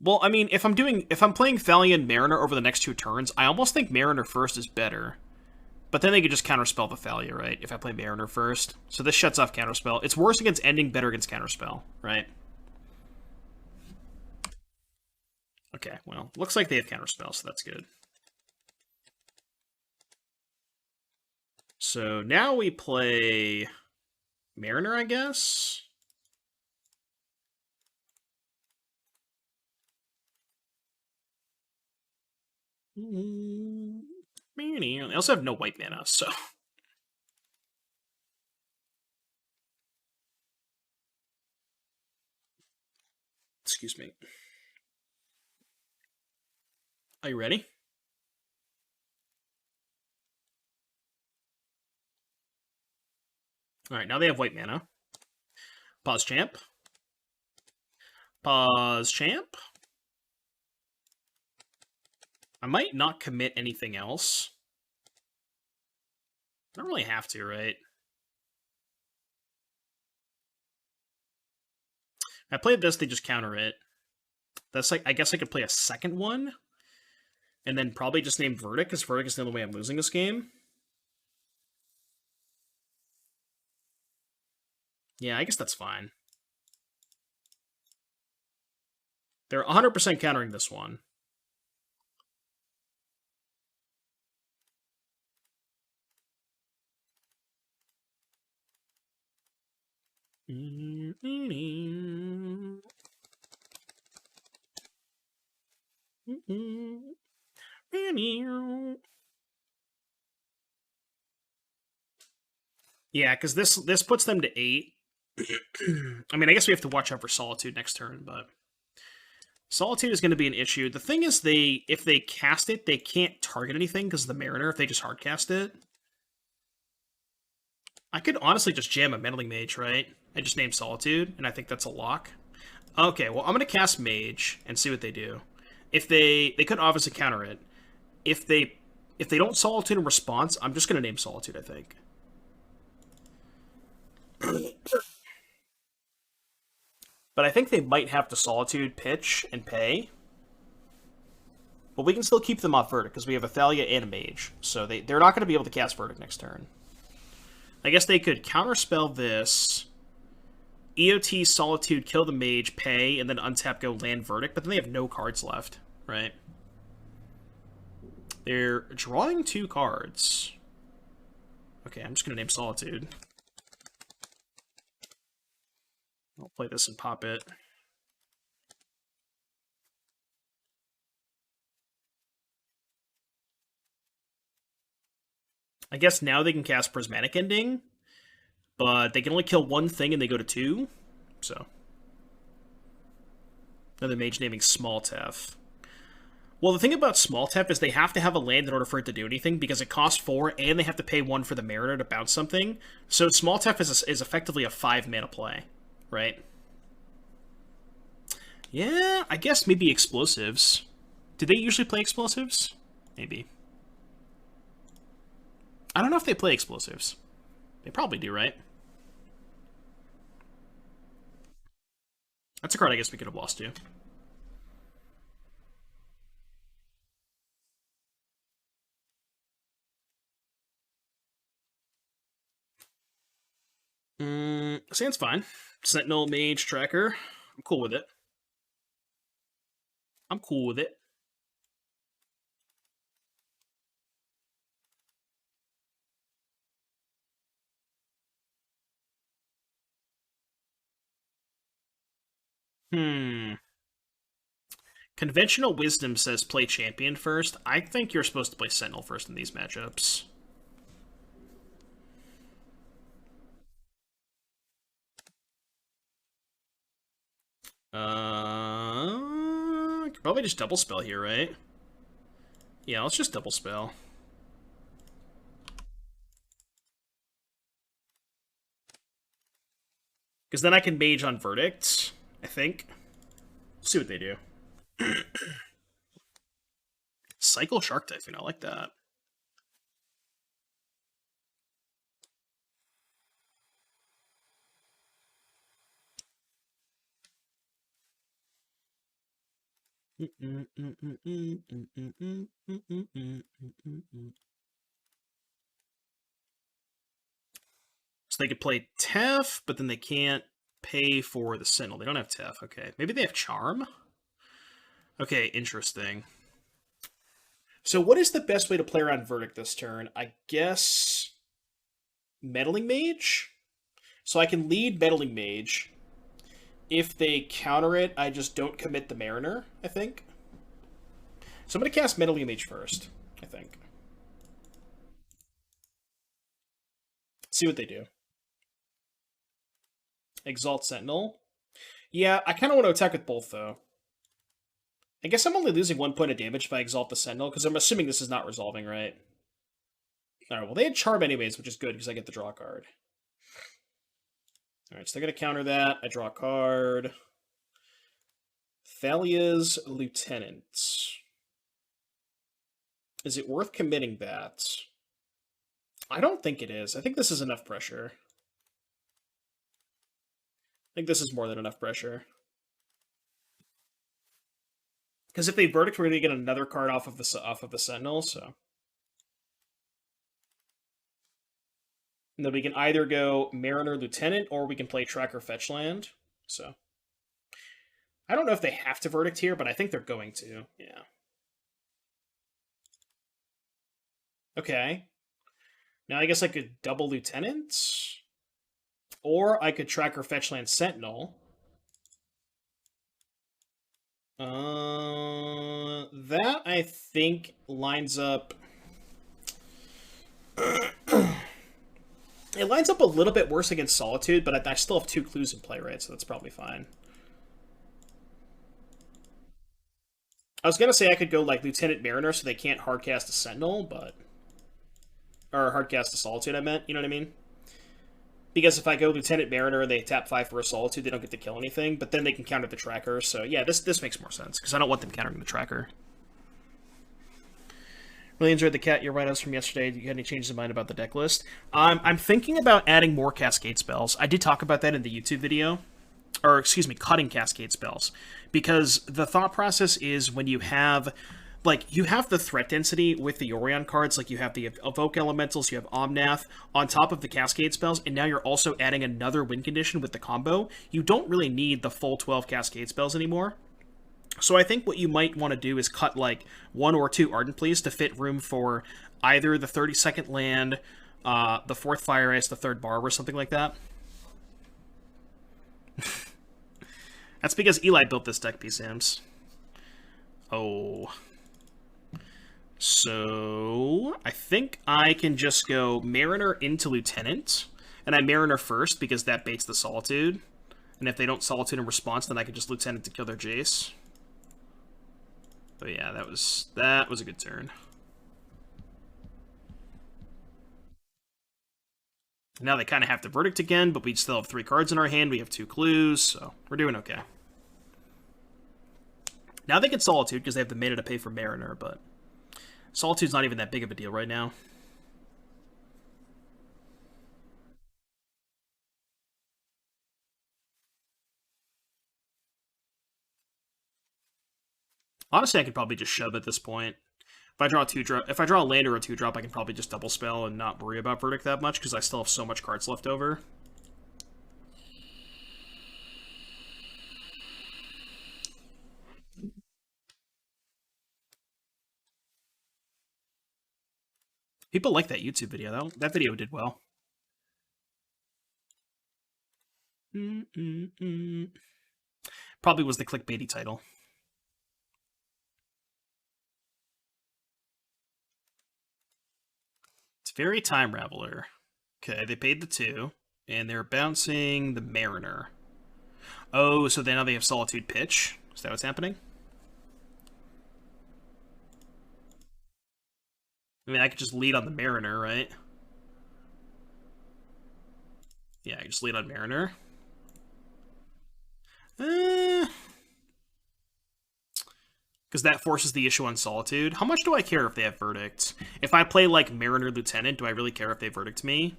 Well, I mean, if I'm playing Thalia and Mariner over the next 2 turns, I almost think Mariner first is better. But then they could just counterspell the Thalia, right? If I play Mariner first. So this shuts off counterspell. It's worse against ending, better against counterspell, right? Okay, well, looks like they have counterspell, so that's good. So now we play Mariner, I guess? I also have no white mana, so... Excuse me. Are you ready? Alright, now they have white mana. Pause champ. Pause champ. I might not commit anything else. I don't really have to, right? I played this, they just counter it. That's like, I guess I could play a second one, and then probably just name Verdict, because Verdict is the only way I'm losing this game. Yeah, I guess that's fine. They're 100% countering this one. Yeah, because this puts them to 8. I mean, I guess we have to watch out for Solitude next turn, but Solitude is going to be an issue. The thing is, if they cast it, they can't target anything because of the Mariner if they just hardcast it. I could honestly just jam a Meddling Mage, right? I just name Solitude, and I think that's a lock. Okay, well, I'm going to cast Mage and see what they do. If they could obviously counter it. If they don't Solitude in response, I'm just going to name Solitude, I think. But I think they might have to Solitude, pitch, and pay. But we can still keep them off Verdict, because we have a Thalia and a Mage. So they're not going to be able to cast Verdict next turn. I guess they could counterspell this, EOT, Solitude, kill the Mage, pay, and then untap, go land Verdict, but then they have no cards left, right? They're drawing 2 cards. Okay, I'm just going to name Solitude. I'll play this and pop it. I guess now they can cast Prismatic Ending, but they can only kill 1 thing and they go to 2, so. Another mage naming Small Tef. Well, the thing about Small Tef is they have to have a land in order for it to do anything, because it costs 4, and they have to pay 1 for the Mariner to bounce something. So Small Tef is effectively a 5 mana play, right? Yeah, I guess maybe Explosives. Do they usually play Explosives? Maybe. I don't know if they play Explosives. They probably do, right? That's a card I guess we could have lost to. Sand's fine. Sentinel, Mage, Tracker. I'm cool with it. I'm cool with it. Conventional Wisdom says play Champion first. I think you're supposed to play Sentinel first in these matchups. Could probably just double spell here, right? Yeah, let's just double spell. Because then I can mage on Verdict, I think. Let's see what they do. Cycle Shark Typhoon, I like that. So they could play Tef, but then they can't pay for the Sentinel. They don't have Tef. Okay. Maybe they have Charm? Okay, interesting. So what is the best way to play around Verdict this turn? I guess Meddling Mage? So I can lead Meddling Mage. If they counter it, I just don't commit the Mariner, I think. So I'm going to cast Meddling Mage first, I think. See what they do. Exalt Sentinel. Yeah, I kind of want to attack with both, though. I guess I'm only losing 1 point of damage if I Exalt the Sentinel, because I'm assuming this is not resolving, right? Alright, well, they had Charm anyways, which is good, because I get the draw card. Alright, so they're going to counter that. I draw a card. Thalia's Lieutenant. Is it worth committing that? I don't think it is. I think this is enough pressure. I think this is more than enough pressure. Because if they Verdict, we're going to get another card off of the Sentinel, so... And then we can either go Mariner Lieutenant, or we can play Tracker Fetchland. So I don't know if they have to Verdict here, but I think they're going to. Yeah. Okay. Now I guess I could double Lieutenant. Or I could Tracker Fetchland Sentinel. That, I think, lines up... It lines up a little bit worse against Solitude, but I still have 2 clues in play, right? So that's probably fine. I was going to say I could go, like, Lieutenant Mariner so they can't hardcast a Sentinel, but... Or hardcast a Solitude, I meant. You know what I mean? Because if I go Lieutenant Mariner and they tap 5 for a Solitude, they don't get to kill anything, but then they can counter the Tracker. So, yeah, this makes more sense, because I don't want them countering the Tracker. Really enjoyed the Cat Your write-ups from yesterday. Do you have any changes in mind about the deck list? I'm thinking about adding more Cascade spells. I did talk about that in the YouTube video. Or, excuse me, cutting Cascade spells. Because the thought process is when you have... Like, you have the threat density with the Orion cards, like you have the Evoke Elementals, you have Omnath, on top of the Cascade spells, and now you're also adding another win condition with the combo. You don't really need the full 12 Cascade spells anymore. So I think what you might want to do is cut, like, 1 or 2 Ardent Pleas to fit room for either the 32nd land, the 4th Fire Ice, the 3rd Barb, or something like that. That's because Eli built this deck, P-Sams. Oh. So, I think I can just go Mariner into Lieutenant, and I Mariner first because that baits the Solitude. And if they don't Solitude in response, then I can just Lieutenant to kill their Jace. But yeah, that was a good turn. Now they kind of have to Verdict again, but we still have 3 cards in our hand. We have 2 clues, so we're doing okay. Now they get Solitude because they have the mana to pay for Mariner, but Solitude's not even that big of a deal right now. Honestly, I could probably just shove at this point. If I draw a land or a 2-drop, I can probably just double spell and not worry about Verdict that much because I still have so much cards left over. People like that YouTube video, though. That video did well. Probably was the clickbaity title. It's Fairy Time Raveler. Okay, they paid the 2, and they're bouncing the Mariner. Oh, so now they have Solitude Pitch? Is that what's happening? I mean, I could just lead on the Mariner, right? Yeah, I can just lead on Mariner. Because that forces the issue on Solitude. How much do I care if they have Verdict? If I play, like, Mariner Lieutenant, do I really care if they Verdict me?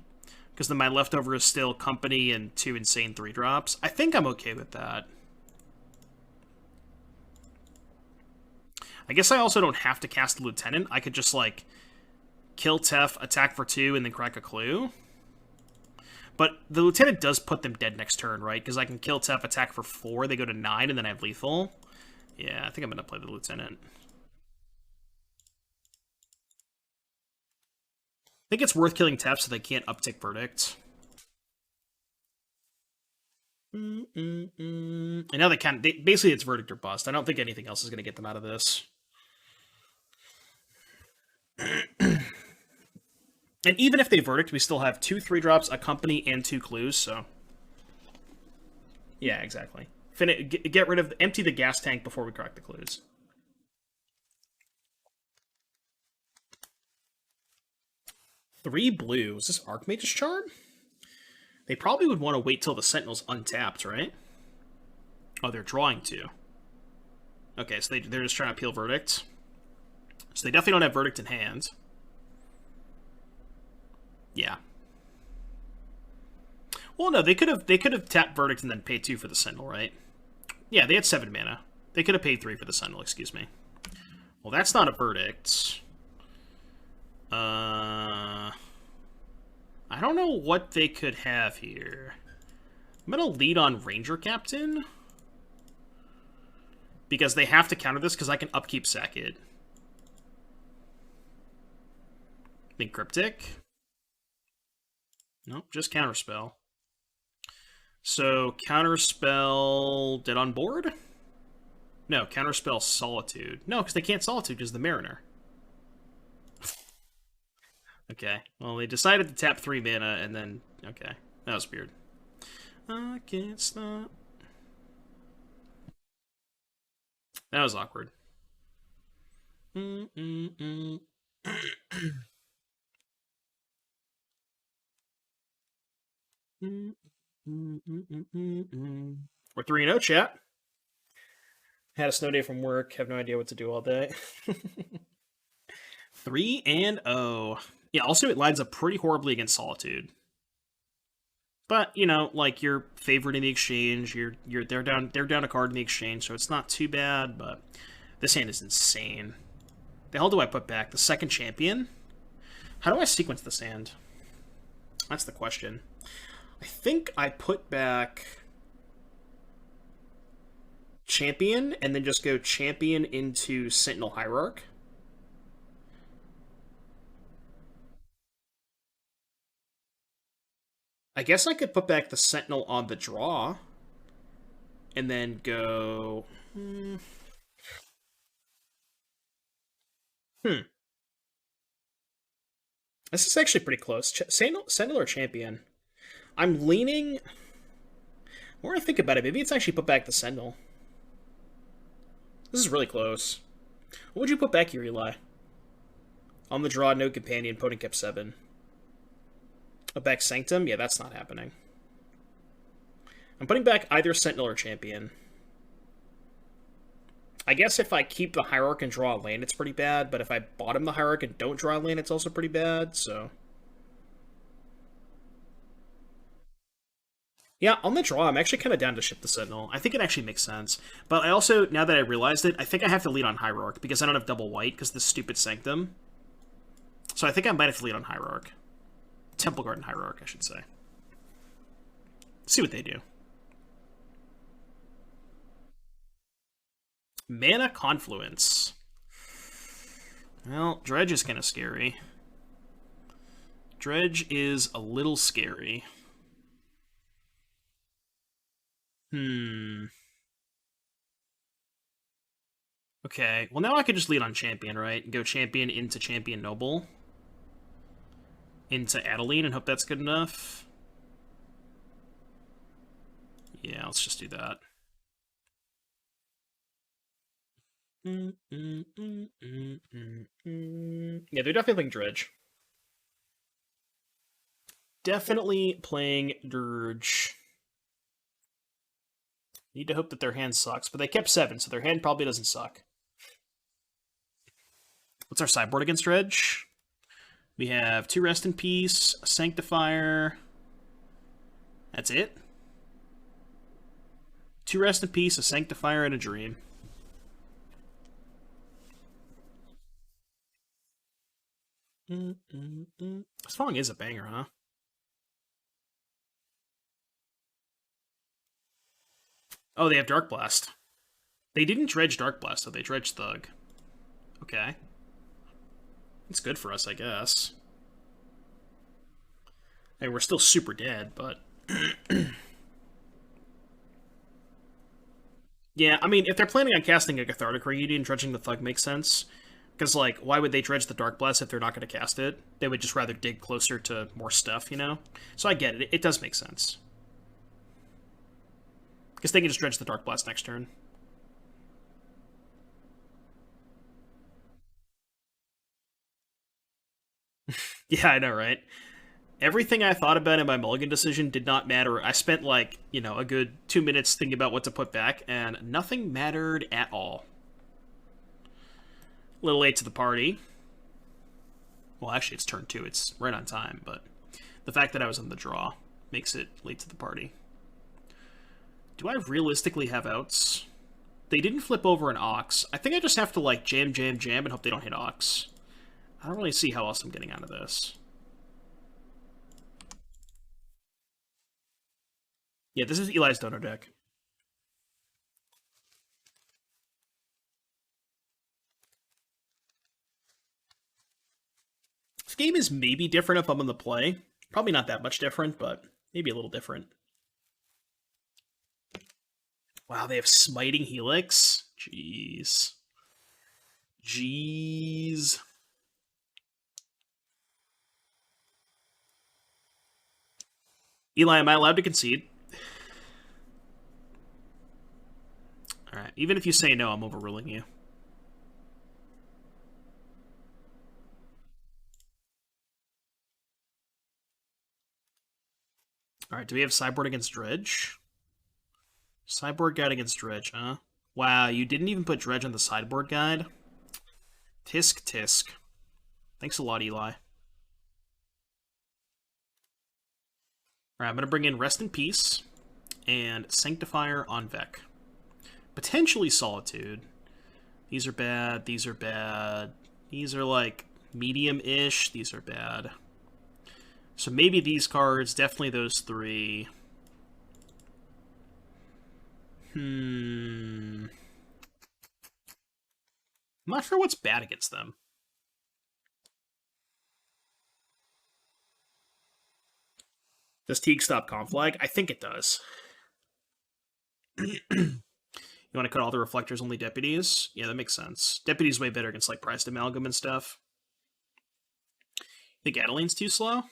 Because then my leftover is still Company and 2 insane 3-drops. I think I'm okay with that. I guess I also don't have to cast the Lieutenant. I could just, like, kill Tef, attack for 2, and then crack a clue. But the Lieutenant does put them dead next turn, right? Because I can kill Tef, attack for 4, they go to 9, and then I have lethal. Yeah, I think I'm going to play the Lieutenant. I think it's worth killing Tef so they can't uptick Verdict. And now they can't... basically, it's Verdict or Bust. I don't think anything else is going to get them out of this. And even if they Verdict, we still have 2 3-drops, a Company, and 2 clues, so... Yeah, exactly. Get rid of... empty the gas tank before we crack the clues. Three blue. Is this Archmage's Charm? They probably would want to wait till the Sentinel's untapped, right? Oh, they're drawing 2. Okay, so they're just trying to peel Verdict. So they definitely don't have Verdict in hand. Yeah. Well, no, they could have tapped Verdict and then paid 2 for the Sentinel, right? Yeah, they had 7 mana. They could have paid 3 for the Sentinel, excuse me. Well, that's not a Verdict. I don't know what they could have here. I'm going to lead on Ranger Captain. Because they have to counter this, because I can upkeep sack it. Think Cryptic. Nope, just Counterspell. So, Counterspell Dead on Board? No, Counterspell Solitude. No, because they can't Solitude because the Mariner. Okay, well, they decided to tap 3 mana, and then... okay, that was weird. I can't stop. That was awkward. We're 3-0, chat. Had a snow day from work, have no idea what to do all day. 3-0. Yeah, also it lines up pretty horribly against Solitude. But, you know, like, you're favored in the exchange, they're down a card in the exchange, so it's not too bad, but this hand is insane. The hell do I put back? The second champion? How do I sequence this hand? That's the question. I think I put back champion, and then just go champion into Sentinel Hierarch. I guess I could put back the Sentinel on the draw, and then go... This is actually pretty close. Sentinel or Champion? I'm leaning... The more I think about it, maybe it's actually put back the Sentinel. This is really close. What would you put back here, Eli? On the draw, no companion, opponent kept 7. Put back Sanctum? Yeah, that's not happening. I'm putting back either Sentinel or Champion. I guess if I keep the Hierarch and draw a land, it's pretty bad, but if I bottom the Hierarch and don't draw a land, it's also pretty bad, so... Yeah, on the draw, I'm actually kind of down to ship the Sentinel. I think it actually makes sense. But I also, now that I realized it, I think I have to lead on Hierarch, because I don't have double white, because this stupid Sanctum. So I think I might have to lead on Hierarch. Temple Garden Hierarch, I should say. See what they do. Mana Confluence. Well, Dredge is kind of scary. Dredge is a little scary. Okay, well now I could just lead on Champion, right? And go Champion into Champion Noble. Into Adeline and hope that's good enough. Yeah, let's just do that. Yeah, they're definitely playing Dredge. Definitely playing Dirge. Need to hope that their hand sucks, but they kept 7, so their hand probably doesn't suck. What's our sideboard against Dredge? We have 2 Rest in Peace, a Sanctifier. That's it? 2 Rest in Peace, a Sanctifier, and a Dream. This song is a banger, huh? Oh, they have Dark Blast. They didn't dredge Dark Blast, though. They dredged Thug. Okay. It's good for us, I guess. Hey, we're still super dead, but... yeah, I mean, if they're planning on casting a Cathartic Reunion and dredging the Thug makes sense. Because, like, why would they dredge the Dark Blast if they're not going to cast it? They would just rather dig closer to more stuff, you know? So I get it. It does make sense. Because they can just dredge the Dark Blast next turn. Yeah, I know, right? Everything I thought about in my mulligan decision did not matter. I spent, like, you know, a good 2 minutes thinking about what to put back, and nothing mattered at all. A little late to the party. Well, actually, it's turn 2. It's right on time, but the fact that I was on the draw makes it late to the party. Do I realistically have outs? They didn't flip over an Ox. I think I just have to, like, jam, jam, jam and hope they don't hit Ox. I don't really see how else I'm getting out of this. Yeah, this is Eli's donor deck. This game is maybe different if I'm on the play. Probably not that much different, but maybe a little different. Wow, they have Smiting Helix? Jeez. Jeez. Eli, am I allowed to concede? Alright, even if you say no, I'm overruling you. Alright, do we have sideboard against Dredge? Sideboard guide against Dredge, huh? Wow, you didn't even put Dredge on the sideboard guide? Tisk tisk. Thanks a lot, Eli. Alright, I'm going to bring in Rest in Peace and Sanctifier on Vec. Potentially Solitude. These are bad, these are bad. These are like medium-ish, these are bad. So maybe these cards, definitely those three. I'm not sure what's bad against them. Does Teague stop Conflag? I think it does. You want to cut all the reflectors, only deputies? Yeah, that makes sense. Deputies way better against like priced amalgam and stuff. Think Adeline's too slow?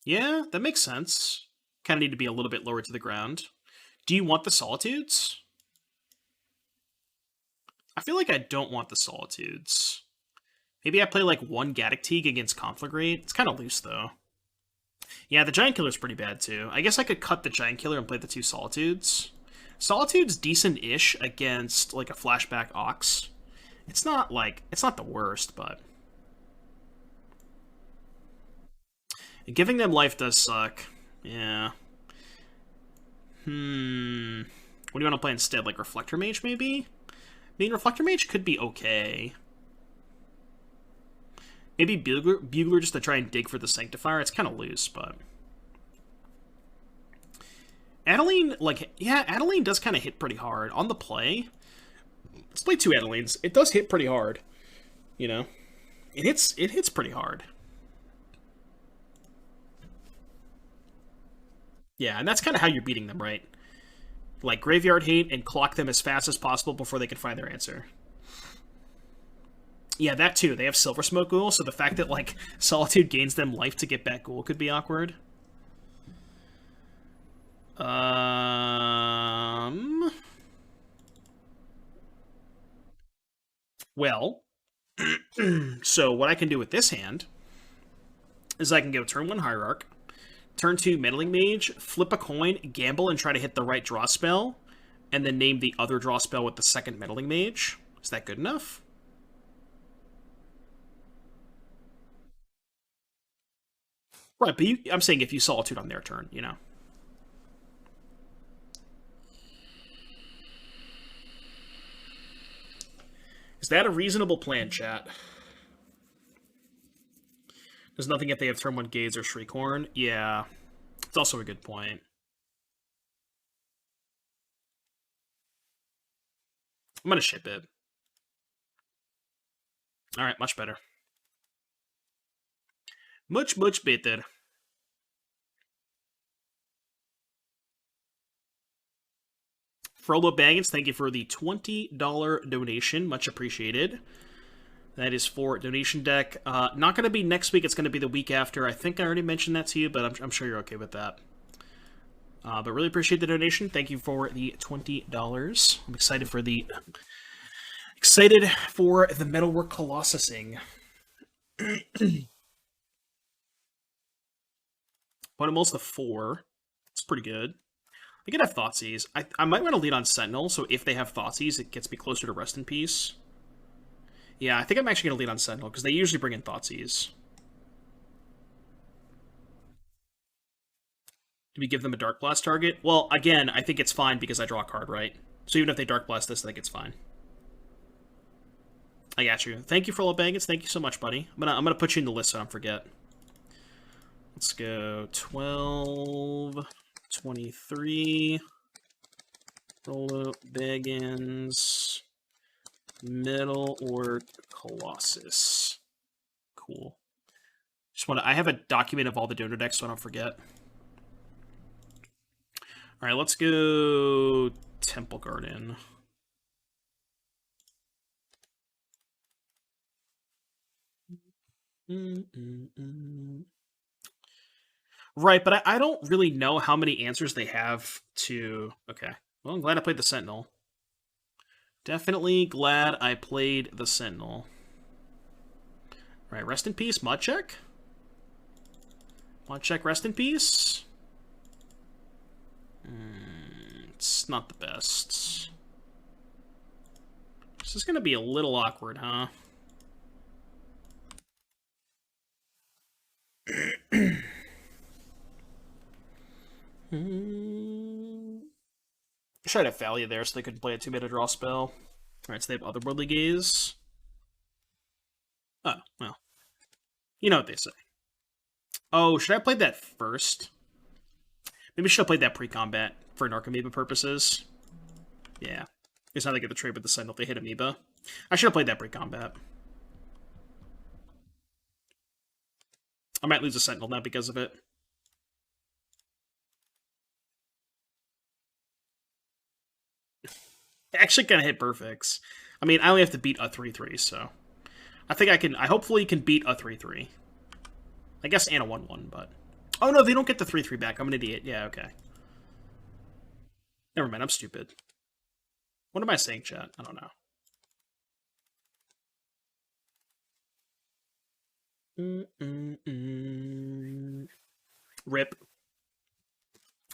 Yeah, that makes sense. Kind of need to be a little bit lower to the ground. Do you want the Solitudes? I feel like I don't want the Solitudes. Maybe I play like one Gaddock Teague against Conflagrate. It's kind of loose though. Yeah, the Giant Killer's pretty bad too. I guess I could cut the Giant Killer and play the two Solitudes. Solitude's decent-ish against like a flashback Ox. It's not the worst, but giving them life does suck. Yeah. What do you want to play instead? Like Reflector Mage, maybe? I mean, Reflector Mage could be okay. Maybe Bugler just to try and dig for the Sanctifier. It's kind of loose, but... Adeline, like, yeah, Adeline does kind of hit pretty hard. On the play, let's play two Adelines. It does hit pretty hard, you know? It hits pretty hard. Yeah, and that's kind of how you're beating them, right? Like, Graveyard Hate and clock them as fast as possible before they can find their answer. Yeah, that too. They have Silver Smoke Ghoul, so the fact that, like, Solitude gains them life to get back Ghoul could be awkward. Well, so what I can do with this hand is I can go turn 1 Hierarch, turn 2 Meddling Mage, flip a coin, gamble, and try to hit the right draw spell, and then name the other draw spell with the second Meddling Mage. Is that good enough? Right, but I'm saying if you Solitude on their turn, you know. Is that a reasonable plan, chat? There's nothing if they have turn 1 Gaze or Shriekhorn. Yeah, it's also a good point. I'm gonna ship it. Alright, much better. Much, much better. Frollo Baggins, thank you for the $20 donation. Much appreciated. That is for donation deck. Not going to be next week. It's going to be the week after. I think I already mentioned that to you, but I'm sure you're okay with that. But really appreciate the donation. Thank you for the $20. I'm excited for the Metalwork Colossusing. Ponemol's the 4. It's pretty good. I could have Thoughtseize. I might want to lead on Sentinel, so if they have Thoughtseize, it gets me closer to Rest in Peace. Yeah, I think I'm actually going to lead on Sentinel, because they usually bring in Thoughtseize. Do we give them a Dark Blast target? Well, again, I think it's fine because I draw a card, right? So even if they Dark Blast this, I think it's fine. I got you. Thank you for all the Baggins. Thank you so much, buddy. I'm gonna put you in the list so I don't forget. Let's go 12, 23, Frollo Baggins, Metalwork Colossus. Cool. I have a document of all the donor decks so I don't forget. Alright, let's go Temple Garden. Right, but I don't really know how many answers they have to... Okay. Well, I'm glad I played the Sentinel. Definitely glad I played the Sentinel. Right, Rest in Peace, Mod Check? Mod Check, Rest in Peace? It's not the best. This is going to be a little awkward, huh? Should have Valia there so they could play a 2-mana draw spell. Alright, so they have Otherworldly Gaze. Oh, well. You know what they say. Oh, should I have played that first? Maybe I should have played that pre-combat for Narcomoeba purposes. Yeah. It's not they get the trade with the Sentinel if they hit Amoeba. I should have played that pre-combat. I might lose a Sentinel now because of it. Actually kind of hit perfects. I mean, I only have to beat a 3-3, so... I think I hopefully can beat a 3-3. I guess and a 1-1, but... Oh no, they don't get the 3-3 back. I'm an idiot. Yeah, okay. Never mind, I'm stupid. What am I saying, chat? I don't know. Rip.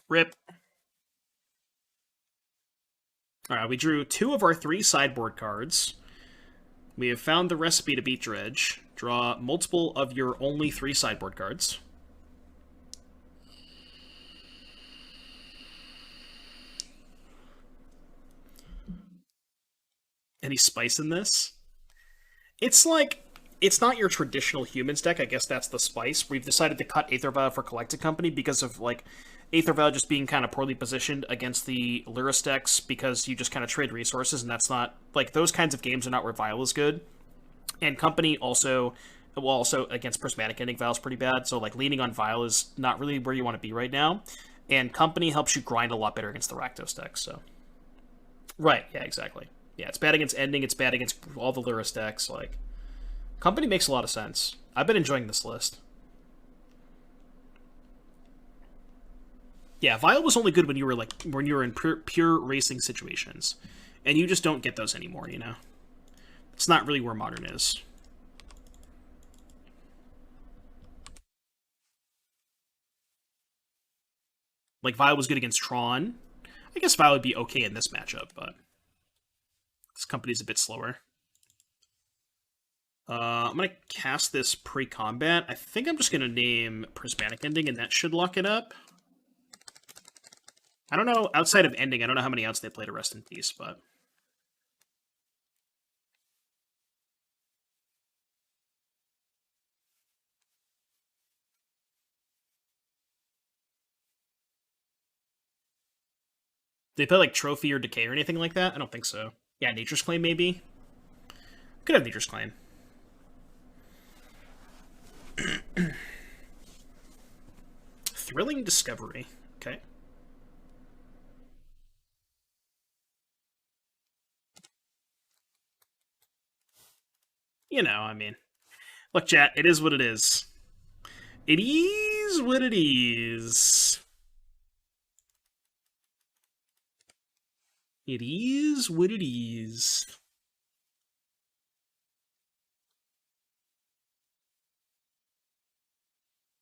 Rip. Alright, we drew 2 of our 3 sideboard cards. We have found the recipe to beat Dredge. Draw multiple of your only 3 sideboard cards. Any spice in this? It's like... It's not your traditional humans deck. I guess that's the spice. We've decided to cut Aether Vial for Collected Company because of, like, Aether Vial just being kind of poorly positioned against the Lyris decks because you just kind of trade resources, and that's not... Like, those kinds of games are not where Vial is good. And Company also... Well, also against Prismatic Ending, Vial is pretty bad, so, like, leaning on Vial is not really where you want to be right now. And Company helps you grind a lot better against the Rakdos decks, so... Right, yeah, exactly. Yeah, it's bad against Ending, it's bad against all the Lyris decks, like... Company makes a lot of sense. I've been enjoying this list. Yeah, Vial was only good when you were in pure racing situations, and you just don't get those anymore. You know, it's not really where Modern is. Like Vial was good against Tron. I guess Vial would be okay in this matchup, but this Company's a bit slower. I'm going to cast this pre-combat. I think I'm just going to name Prismatic Ending, and that should lock it up. I don't know, outside of Ending, I don't know how many outs they play to Rest in Peace, but... They play like Trophy or Decay or anything like that? I don't think so. Yeah, Nature's Claim maybe. Could have Nature's Claim. Thrilling Discovery. Okay. You know, I mean, look, chat. It is what it is. It is what it is. It is what it is.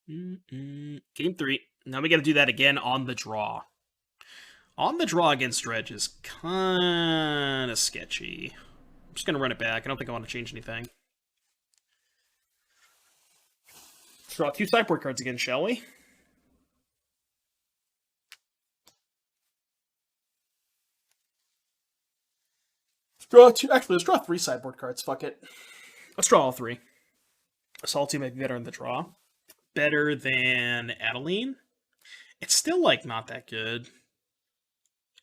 Game 3. Now we got to do that again on the draw. On the draw against Dredge is kind of sketchy. I'm just going to run it back. I don't think I want to change anything. Let's draw 2 sideboard cards again, shall we? Draw 2. Actually, let's draw 3 sideboard cards. Fuck it. Let's draw all 3. Salty might be better in the draw. Better than Adeline. It's still, like, not that good.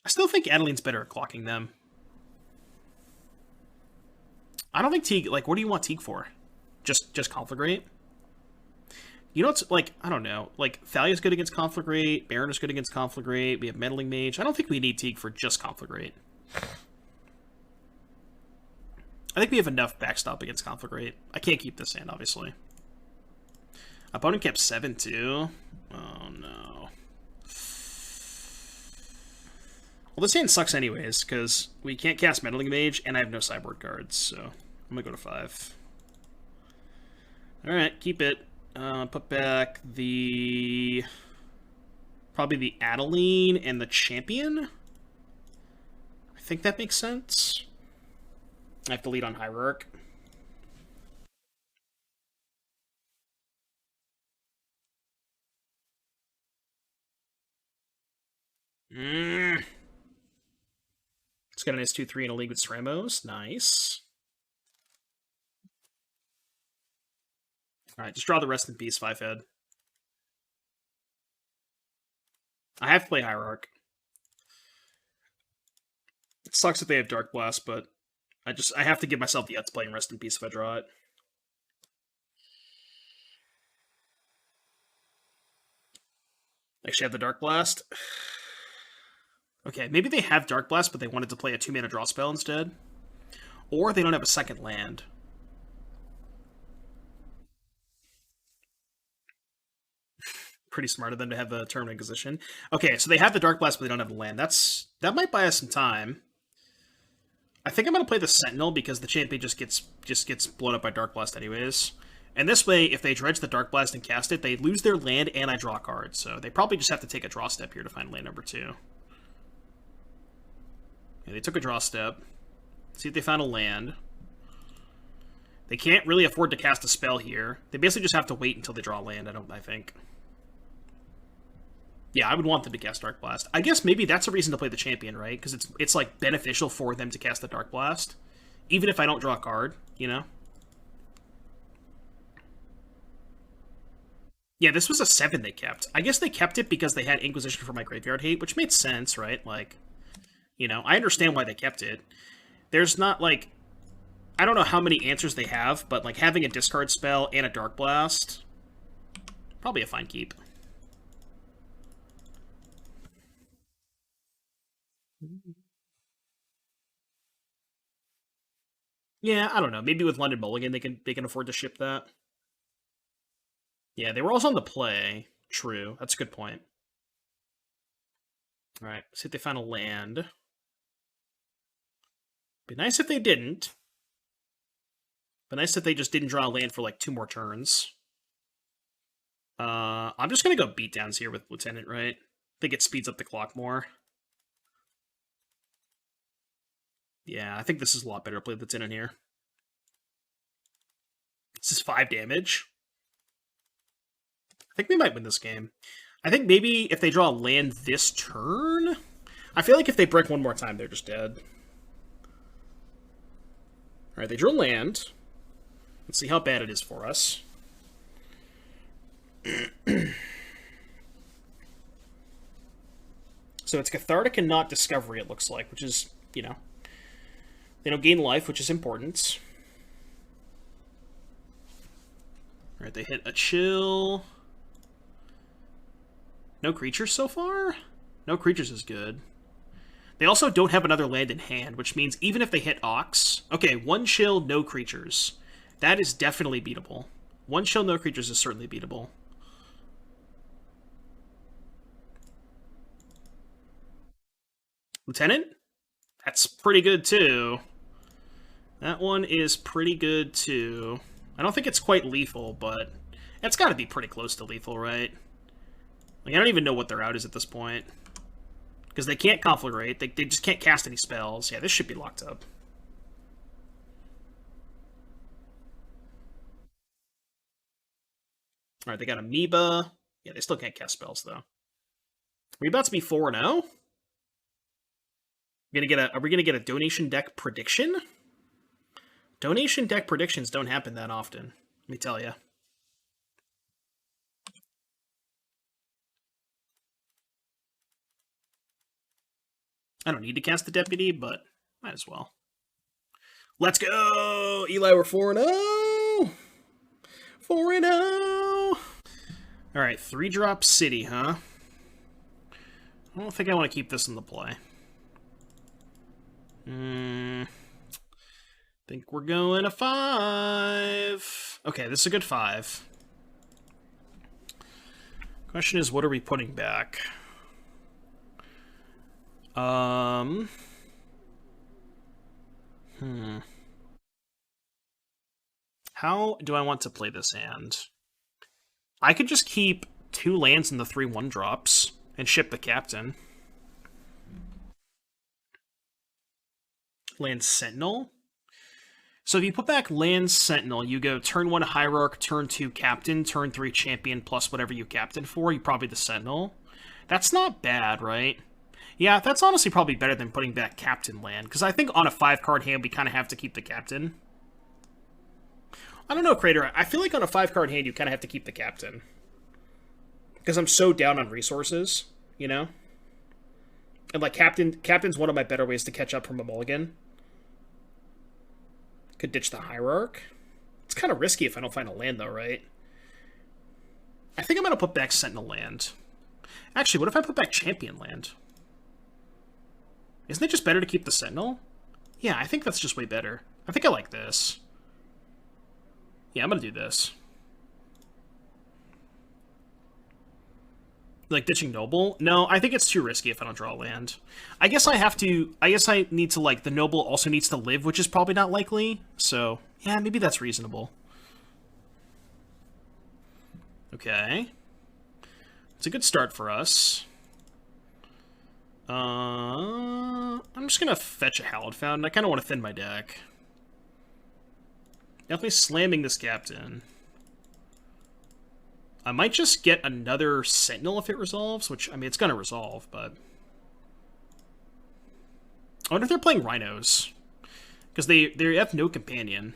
I still think Adeline's better at clocking them. I don't think Teague... Like, what do you want Teague for? Just Conflagrate? You know what's, like, I don't know. Like, Thalia's good against Conflagrate. Baron is good against Conflagrate. We have Meddling Mage. I don't think we need Teague for just Conflagrate. I think we have enough backstop against Conflagrate. I can't keep this hand, obviously. Opponent kept 7, too. Oh, no. Well, this hand sucks anyways, because we can't cast Meddling Mage, and I have no sideboard cards, so I'm going to go to 5. Alright, keep it. Put back the... Probably the Adeline and the Champion? I think that makes sense. I have to lead on Hierarch. Let's get an S2-3 in a league with Stramos. Nice. Alright, just draw the Rest in Peace 5-head. I have to play Hierarch. It sucks that they have Dark Blast, but I have to give myself the to playing Rest in Peace if I draw it. Actually have the Dark Blast. Okay, maybe they have Dark Blast, but they wanted to play a 2-mana draw spell instead. Or they don't have a second land. Pretty smart of them to have the Tournament Inquisition. Okay, so they have the Dark Blast, but they don't have the land. That might buy us some time. I think I'm going to play the Sentinel because the champion just gets blown up by Dark Blast anyways. And this way, if they dredge the Dark Blast and cast it, they lose their land and I draw a card. So they probably just have to take a draw step here to find land number 2. Yeah, they took a draw step. See if they found a land. They can't really afford to cast a spell here. They basically just have to wait until they draw land, I think. Yeah, I would want them to cast Dark Blast. I guess maybe that's a reason to play the champion, right? Because it's like beneficial for them to cast the Dark Blast. Even if I don't draw a card, you know? Yeah, this was a 7 they kept. I guess they kept it because they had Inquisition for my Graveyard Hate, which made sense, right? Like, you know, I understand why they kept it. There's not, like... I don't know how many answers they have, but, like, having a discard spell and a Dark Blast... Probably a fine keep. Yeah, I don't know. Maybe with London Mulligan they can afford to ship that. Yeah, they were also on the play. True. That's a good point. Alright, see if they found a land. Be nice if they didn't. Be nice if they just didn't draw a land for like 2 more turns. I'm just gonna go beatdowns here with Lieutenant, right? I think it speeds up the clock more. Yeah, I think this is a lot better to play Lieutenant here. This is 5 damage. I think we might win this game. I think maybe if they draw a land this turn... I feel like if they break one more time, they're just dead. Alright, they drew a land. Let's see how bad it is for us. So So it's Cathartic and not Discovery, it looks like, which is, you know, they don't gain life, which is important. Alright, they hit a chill. No creatures so far? No creatures is good. They also don't have another land in hand, which means even if they hit Ox... Okay, one chill, no creatures. That is definitely beatable. One chill, no creatures is certainly beatable. Lieutenant? That's pretty good, too. That one is pretty good, too. I don't think it's quite lethal, but it's got to be pretty close to lethal, right? Like, I don't even know what their out is at this point. Because they can't conflagrate. They just can't cast any spells. Yeah, this should be locked up. Alright, they got Amoeba. Yeah, they still can't cast spells, though. Are we about to be 4-0? Are we gonna get a donation deck prediction? Donation deck predictions don't happen that often, let me tell you. I don't need to cast the deputy, but might as well. Let's go! Eli, we're 4-0! 4-0! Alright, 3-drop city, huh? I don't think I want to keep this in the play. Think we're going a 5. Okay, this is a good 5. Question is, what are we putting back? How do I want to play this hand? I could just keep 2 lands in the 3/1 drops and ship the captain. Land Sentinel? So if you put back Land Sentinel, you go turn 1 Hierarch, turn 2 Captain, turn 3 Champion, plus whatever you Captain for, you probably the Sentinel. That's not bad, right? Yeah, that's honestly probably better than putting back Captain land, because I think on a 5-card hand, we kind of have to keep the Captain. I don't know, Crater. I feel like on a 5-card hand, you kind of have to keep the Captain. Because I'm so down on resources, you know? And, like, Captain's one of my better ways to catch up from a mulligan. Could ditch the Hierarch. It's kind of risky if I don't find a land, though, right? I think I'm going to put back Sentinel land. Actually, what if I put back Champion land? Isn't it just better to keep the Sentinel? Yeah, I think that's just way better. I think I like this. Yeah, I'm going to do this. Like, ditching Noble? No, I think it's too risky if I don't draw land. I guess I have to... I guess I need to, like, the Noble also needs to live, which is probably not likely. So, yeah, maybe that's reasonable. Okay. It's a good start for us. I'm just gonna fetch a Hallowed Fountain. I kind of want to thin my deck. Definitely slamming this Captain. I might just get another Sentinel if it resolves, which, I mean, it's gonna resolve, but... I wonder if they're playing Rhinos. Because they have no companion.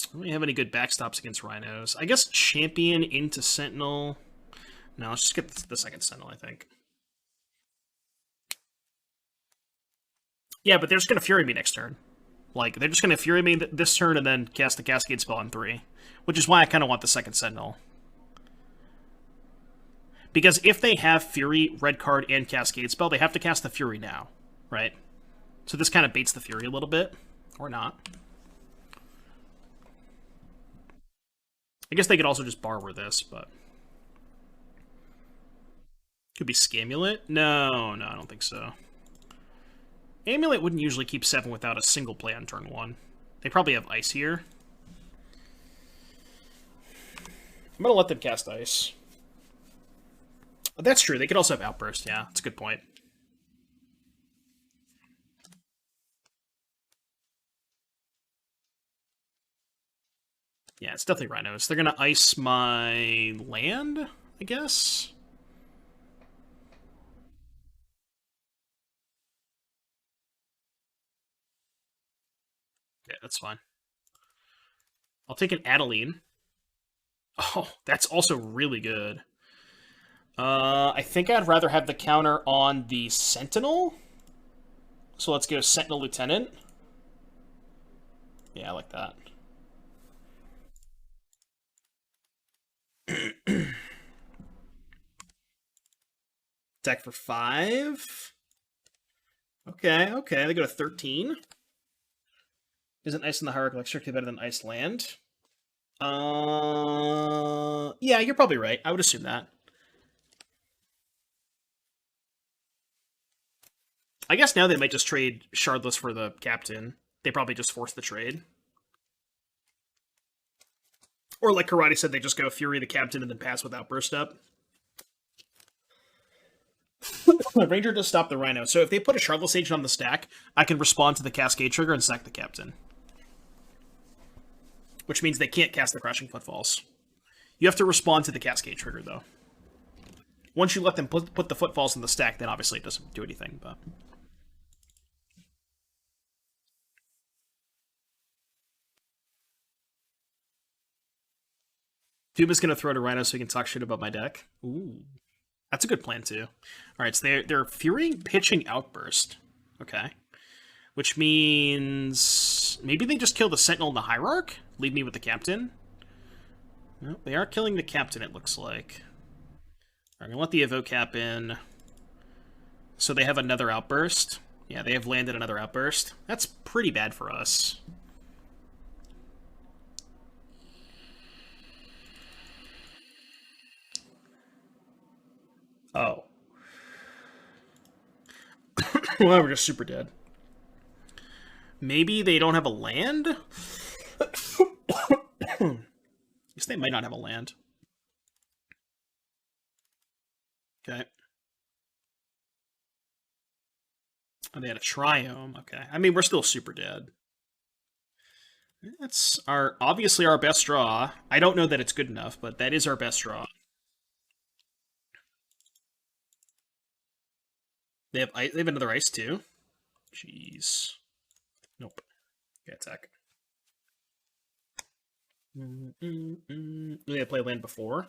I don't really have any good backstops against Rhinos. I guess Champion into Sentinel. No, let's just get the second Sentinel, I think. Yeah, but they're just going to Fury me next turn. Like, they're just going to Fury me this turn and then cast the Cascade spell on 3. Which is why I kind of want the second Sentinel. Because if they have Fury, Red Card, and Cascade spell, they have to cast the Fury now, right? So this kind of baits the Fury a little bit. Or not. I guess they could also just Borrower this, but... Could be Scamulet? No, I don't think so. Amulet wouldn't usually keep 7 without a single play on turn 1. They probably have Ice here. I'm going to let them cast Ice. That's true. They could also have Outburst, yeah. That's a good point. Yeah, it's definitely Rhinos. They're going to Ice my land, I guess? Yeah, that's fine. I'll take an Adeline. Oh, that's also really good. I think I'd rather have the counter on the Sentinel. So let's go Sentinel Lieutenant. Yeah, I like that. Attack for 5. Okay, okay. They go to 13. Isn't ice in the hierarchy like strictly better than ice land? Yeah, you're probably right. I would assume that. I guess now they might just trade Shardless for the captain. They probably just force the trade. Or like Karate said, they just go Fury the captain and then pass with Outburst up. The Ranger does stop the Rhino. So if they put a Shardless Agent on the stack, I can respond to the Cascade trigger and sack the captain. Which means they can't cast the Crashing Footfalls. You have to respond to the Cascade trigger, though. Once you let them put the Footfalls in the stack, then obviously it doesn't do anything, but... Doom is going to throw to Rhino so he can talk shit about my deck. Ooh. That's a good plan, too. Alright, so they're Furying Pitching Outburst. Okay. Which means... maybe they just kill the Sentinel and the Hierarch? Leave me with the Captain? No, they are killing the Captain, it looks like. I'm going to let the Evoke Cap in. So they have another Outburst. Yeah, they have landed another Outburst. That's pretty bad for us. Oh. Well, we're just super dead. Maybe they don't have a land? Guess they might not have a land. Okay. Oh, they had a Triome. Okay. I mean, we're still super dead. That's obviously our best draw. I don't know that it's good enough, but that is our best draw. They have another ice too. Jeez. Nope. Okay, attack. They play land before.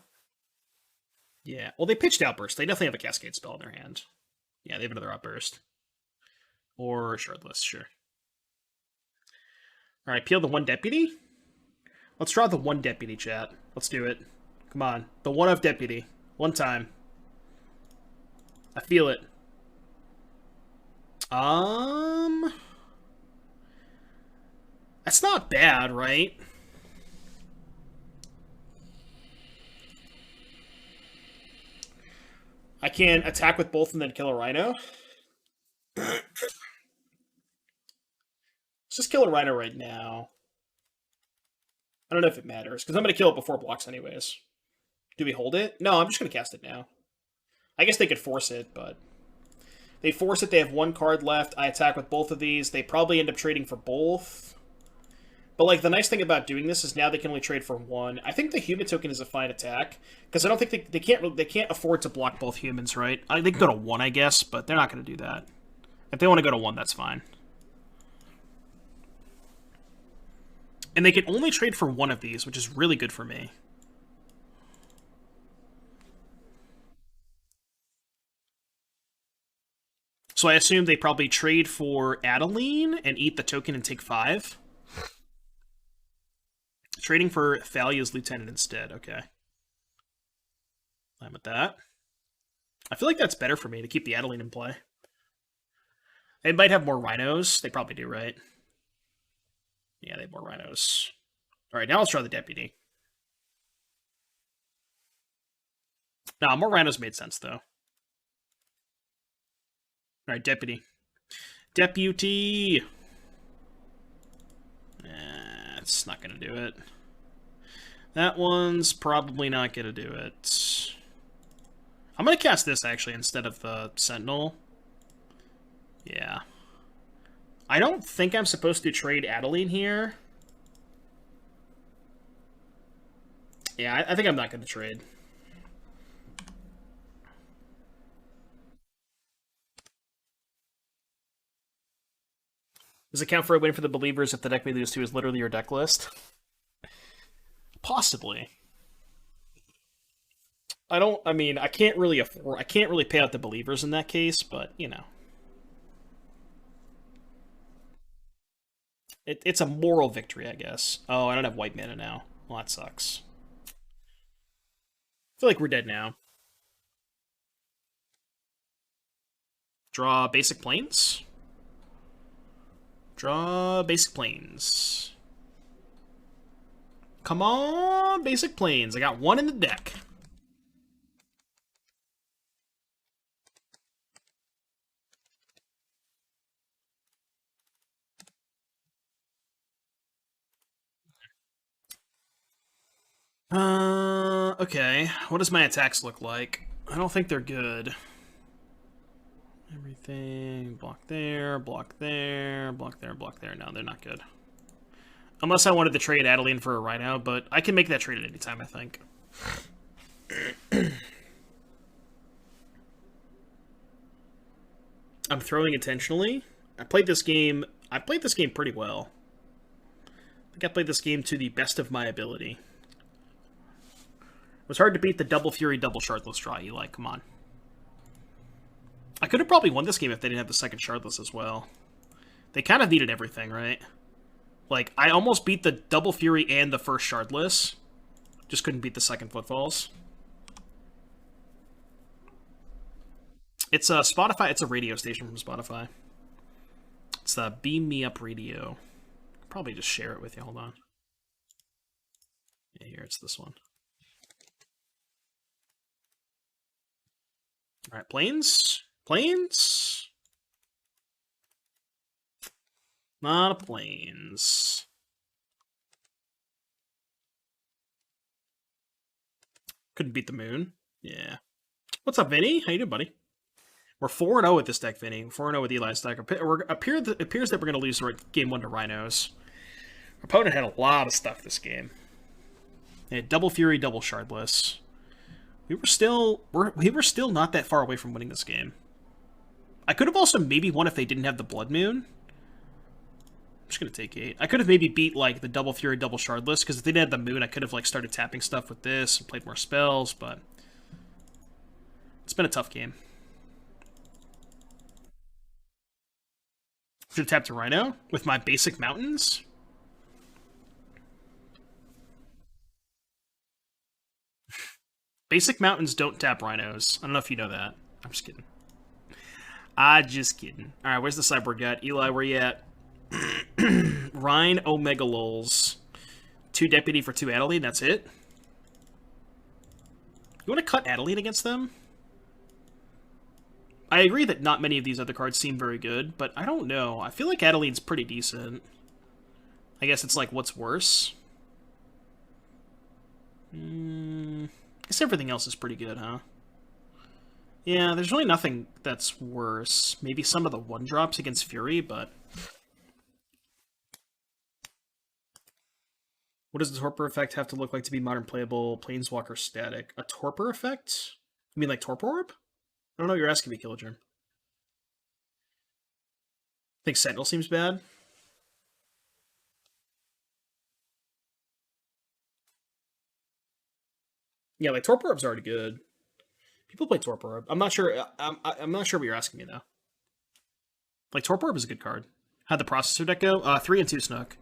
Yeah. Well, they pitched Outburst. They definitely have a Cascade spell in their hand. Yeah, they have another Outburst. Or Shardless, sure. Alright, peel the one deputy. Let's draw the one deputy, chat. Let's do it. Come on. The one of deputy. One time. I feel it. That's not bad, right? I can attack with both and then kill a Rhino. Let's just kill a Rhino right now. I don't know if it matters, because I'm going to kill it before it blocks anyways. Do we hold it? No, I'm just going to cast it now. I guess they could force it, but... they force it, they have one card left. I attack with both of these. They probably end up trading for both. But, like, the nice thing about doing this is now they can only trade for one. I think the human token is a fine attack, because I don't think they can't afford to block both humans, right? They can go to 1, I guess, but they're not going to do that. If they want to go to 1, that's fine. And they can only trade for one of these, which is really good for me. So I assume they probably trade for Adeline and eat the token and take 5. Trading for Thalia's Lieutenant instead, okay. I'm with that. I feel like that's better for me to keep the Adeline in play. They might have more Rhinos. They probably do, right? Yeah, they have more Rhinos. Alright, now let's draw the Deputy. Nah, more Rhinos made sense, though. Alright, Deputy. Deputy! It's not going to do it. That one's probably not going to do it. I'm going to cast this, actually, instead of the Sentinel. Yeah. I don't think I'm supposed to trade Adeline here. Yeah, I think I'm not going to trade. Does it count for a win for the believers if the deck we lose to is literally your deck list? Possibly. I mean, I can't really afford. I can't really pay out the believers in that case, but you know, it's a moral victory, I guess. Oh, I don't have white mana now. Well, that sucks. I feel like we're dead now. Draw basic planes. Draw basic planes. Come on, basic planes. I got one in the deck. Okay. What does my attacks look like? I don't think they're good. Everything. Block there, block there, block there, block there. No, they're not good. Unless I wanted to trade Adeline for a Rhino, but I can make that trade at any time, I think. I'm throwing intentionally. I played this game pretty well. I think I played this game to the best of my ability. It was hard to beat the double Fury, double Shardless draw, Eli. Come on. I could have probably won this game if they didn't have the second Shardless as well. They kind of needed everything, right? Like, I almost beat the double Fury and the first Shardless. Just couldn't beat the second Footfalls. It's a Spotify. It's a radio station from Spotify. It's the Beam Me Up Radio. I'll probably just share it with you. Hold on. Yeah, here, it's this one. All right, planes. Planes. Not a planes. Couldn't beat the moon. Yeah. What's up, Vinny? How you doing, buddy? We're 4-0 with this deck, Vinny. 4-0 with Eli's deck. It appears that we're going to lose game 1 to Rhinos. Our opponent had a lot of stuff this game. They had double Fury, double Shardless. We were still not that far away from winning this game. I could have also maybe won if they didn't have the Blood Moon. I'm just going to take 8. I could have maybe beat like the double Fury, double Shardless, because if they didn't have the Moon, I could have like started tapping stuff with this and played more spells, but it's been a tough game. Should have tapped a Rhino with my basic mountains. Basic mountains don't tap Rhinos. I don't know if you know that. I'm just kidding. Just kidding. All right, where's the sideboard got? Eli, where you at? Rhine Omega Lols. 2 Deputy for 2 Adeline, that's it? You want to cut Adeline against them? I agree that not many of these other cards seem very good, but I don't know. I feel like Adeline's pretty decent. I guess it's like, what's worse? I guess everything else is pretty good, huh? Yeah, there's really nothing that's worse. Maybe some of the 1-drops against Fury, but... What does the Torpor effect have to look like to be modern playable, Planeswalker static? A Torpor effect? You mean like Torpor Orb? I don't know, you're asking me, Killagerm. I think Sentinel seems bad. Yeah, like Torpor Orb's already good. People play Torpor Orb. I'm not sure. I'm not sure what you're asking me though. Like Torpor Orb is a good card. How'd the processor deck go? 3 and 2 Snook.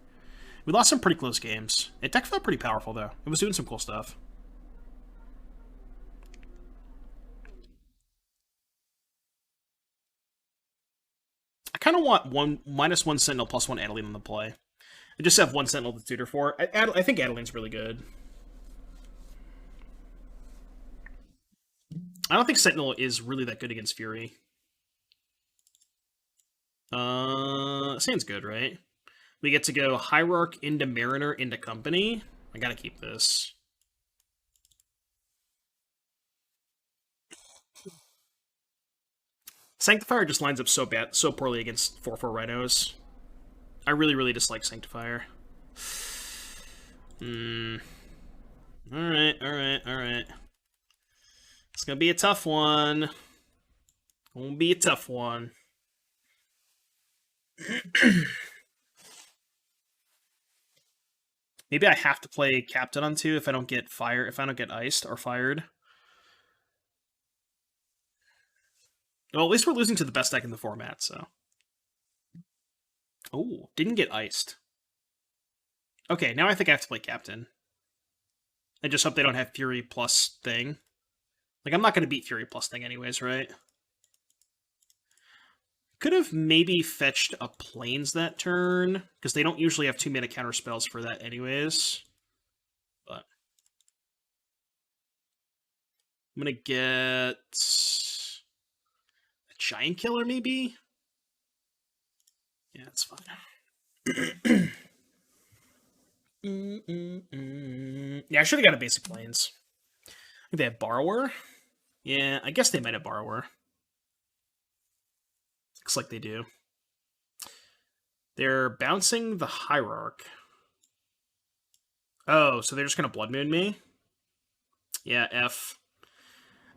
We lost some pretty close games. It deck felt pretty powerful though. It was doing some cool stuff. I kind of want -1 Sentinel +1 Adeline on the play. I just have 1 Sentinel to tutor for. I think Adeline's really good. I don't think Sentinel is really that good against Fury. Sounds good, right? We get to go Hierarch into Mariner into Company. I gotta keep this. Sanctifier just lines up so poorly against 4/4 Rhinos. I really dislike Sanctifier. Alright. It's gonna be a tough one. Maybe I have to play Captain on 2 if I don't get iced or fired. Well, at least we're losing to the best deck in the format, so. Oh, didn't get iced. Okay, now I think I have to play Captain. I just hope they don't have Fury plus thing. Like, I'm not going to beat Fury plus thing anyways, right? Could have maybe fetched a Plains that turn, because they don't usually have 2-mana counter spells for that anyways. But I'm going to get a Giant Killer, maybe? Yeah, that's fine. Yeah, I should have got a basic Plains. I think they have Borrower. Yeah, I guess they might have Borrower. Looks like they do. They're bouncing the Hierarch. Oh, so they're just going to Blood Moon me? Yeah, F.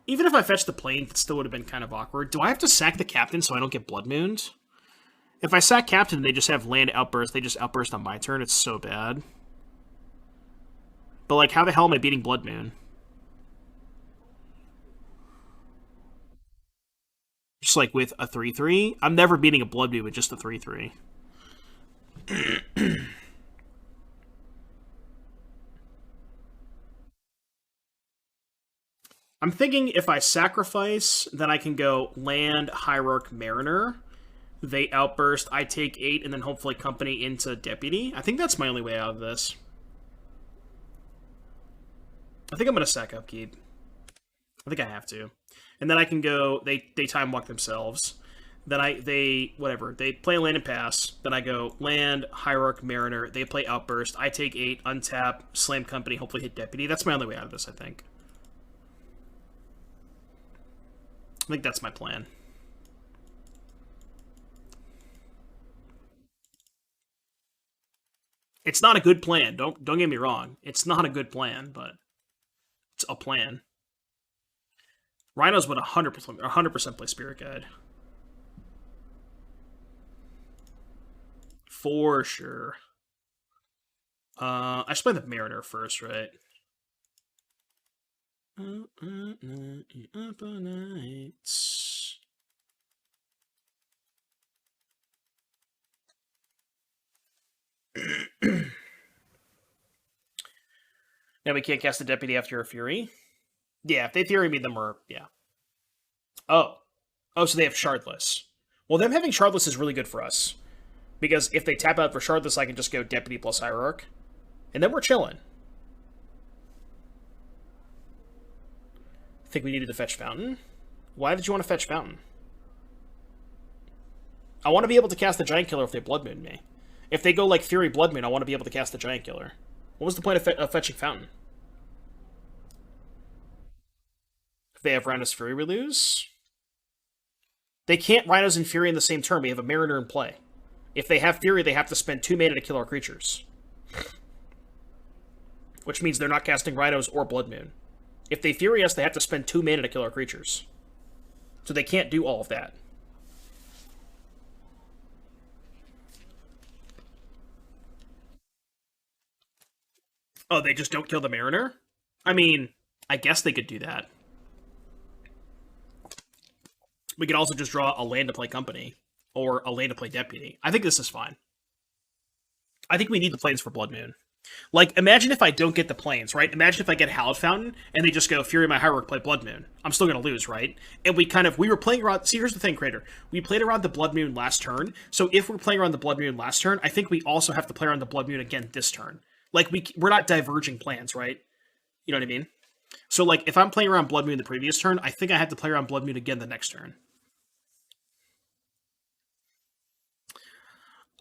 Even if I fetched the plane, it still would have been kind of awkward. Do I have to sack the Captain so I don't get Blood Mooned? If I sack Captain and they just have land outburst, they just outburst on my turn. It's so bad. But, like, how the hell am I beating Blood Moon? Just, like, with a 3-3? I'm never beating a Blood Moon with just a 3-3. I'm thinking if I sacrifice, then I can go land, Hierarch, Mariner. They outburst, I take 8, and then hopefully company into Deputy. I think that's my only way out of this. I think I'm going to sack Upkeep. I think I have to. And then I can go, they time walk themselves. Then they play land and pass. Then I go land, Hierarch, Mariner. They play Outburst. I take 8, untap, slam company, hopefully hit Deputy. That's my only way out of this, I think. I think that's my plan. It's not a good plan. Don't get me wrong. It's not a good plan, but it's a plan. Rhinos would 100% play Spirit Guide. For sure. I should play the Mariner first, right? Up all night. Now we can't cast the Deputy after a Fury? Yeah, if they Fury me, then we're... yeah. Oh. Oh, so they have Shardless. Well, them having Shardless is really good for us. Because if they tap out for Shardless, I can just go Deputy plus Hierarch. And then we're chilling. I think we needed to fetch Fountain. Why did you want to fetch Fountain? I want to be able to cast the Giant Killer if they Blood Moon me. If they go like Fury Blood Moon, I want to be able to cast the Giant Killer. What was the point of fetching Fountain? If they have Rhinos Fury, we lose. They can't Rhinos and Fury in the same turn. We have a Mariner in play. If they have Fury, they have to spend 2 mana to kill our creatures. Which means they're not casting Rhinos or Blood Moon. If they Fury us, they have to spend 2 mana to kill our creatures. So they can't do all of that. Oh, they just don't kill the Mariner? I mean, I guess they could do that. We could also just draw a land to play Company. Or a land to play Deputy. I think this is fine. I think we need the Plains for Blood Moon. Like, imagine if I don't get the Plains, right? Imagine if I get Hallowed Fountain, and they just go, Fury my Hierarch, play Blood Moon. I'm still going to lose, right? And we were playing around, see, here's the thing, Creator. We played around the Blood Moon last turn, so if we're playing around the Blood Moon last turn, I think we also have to play around the Blood Moon again this turn. Like, we're not diverging plans, right? You know what I mean? So, like, if I'm playing around Blood Moon the previous turn, I think I have to play around Blood Moon again the next turn.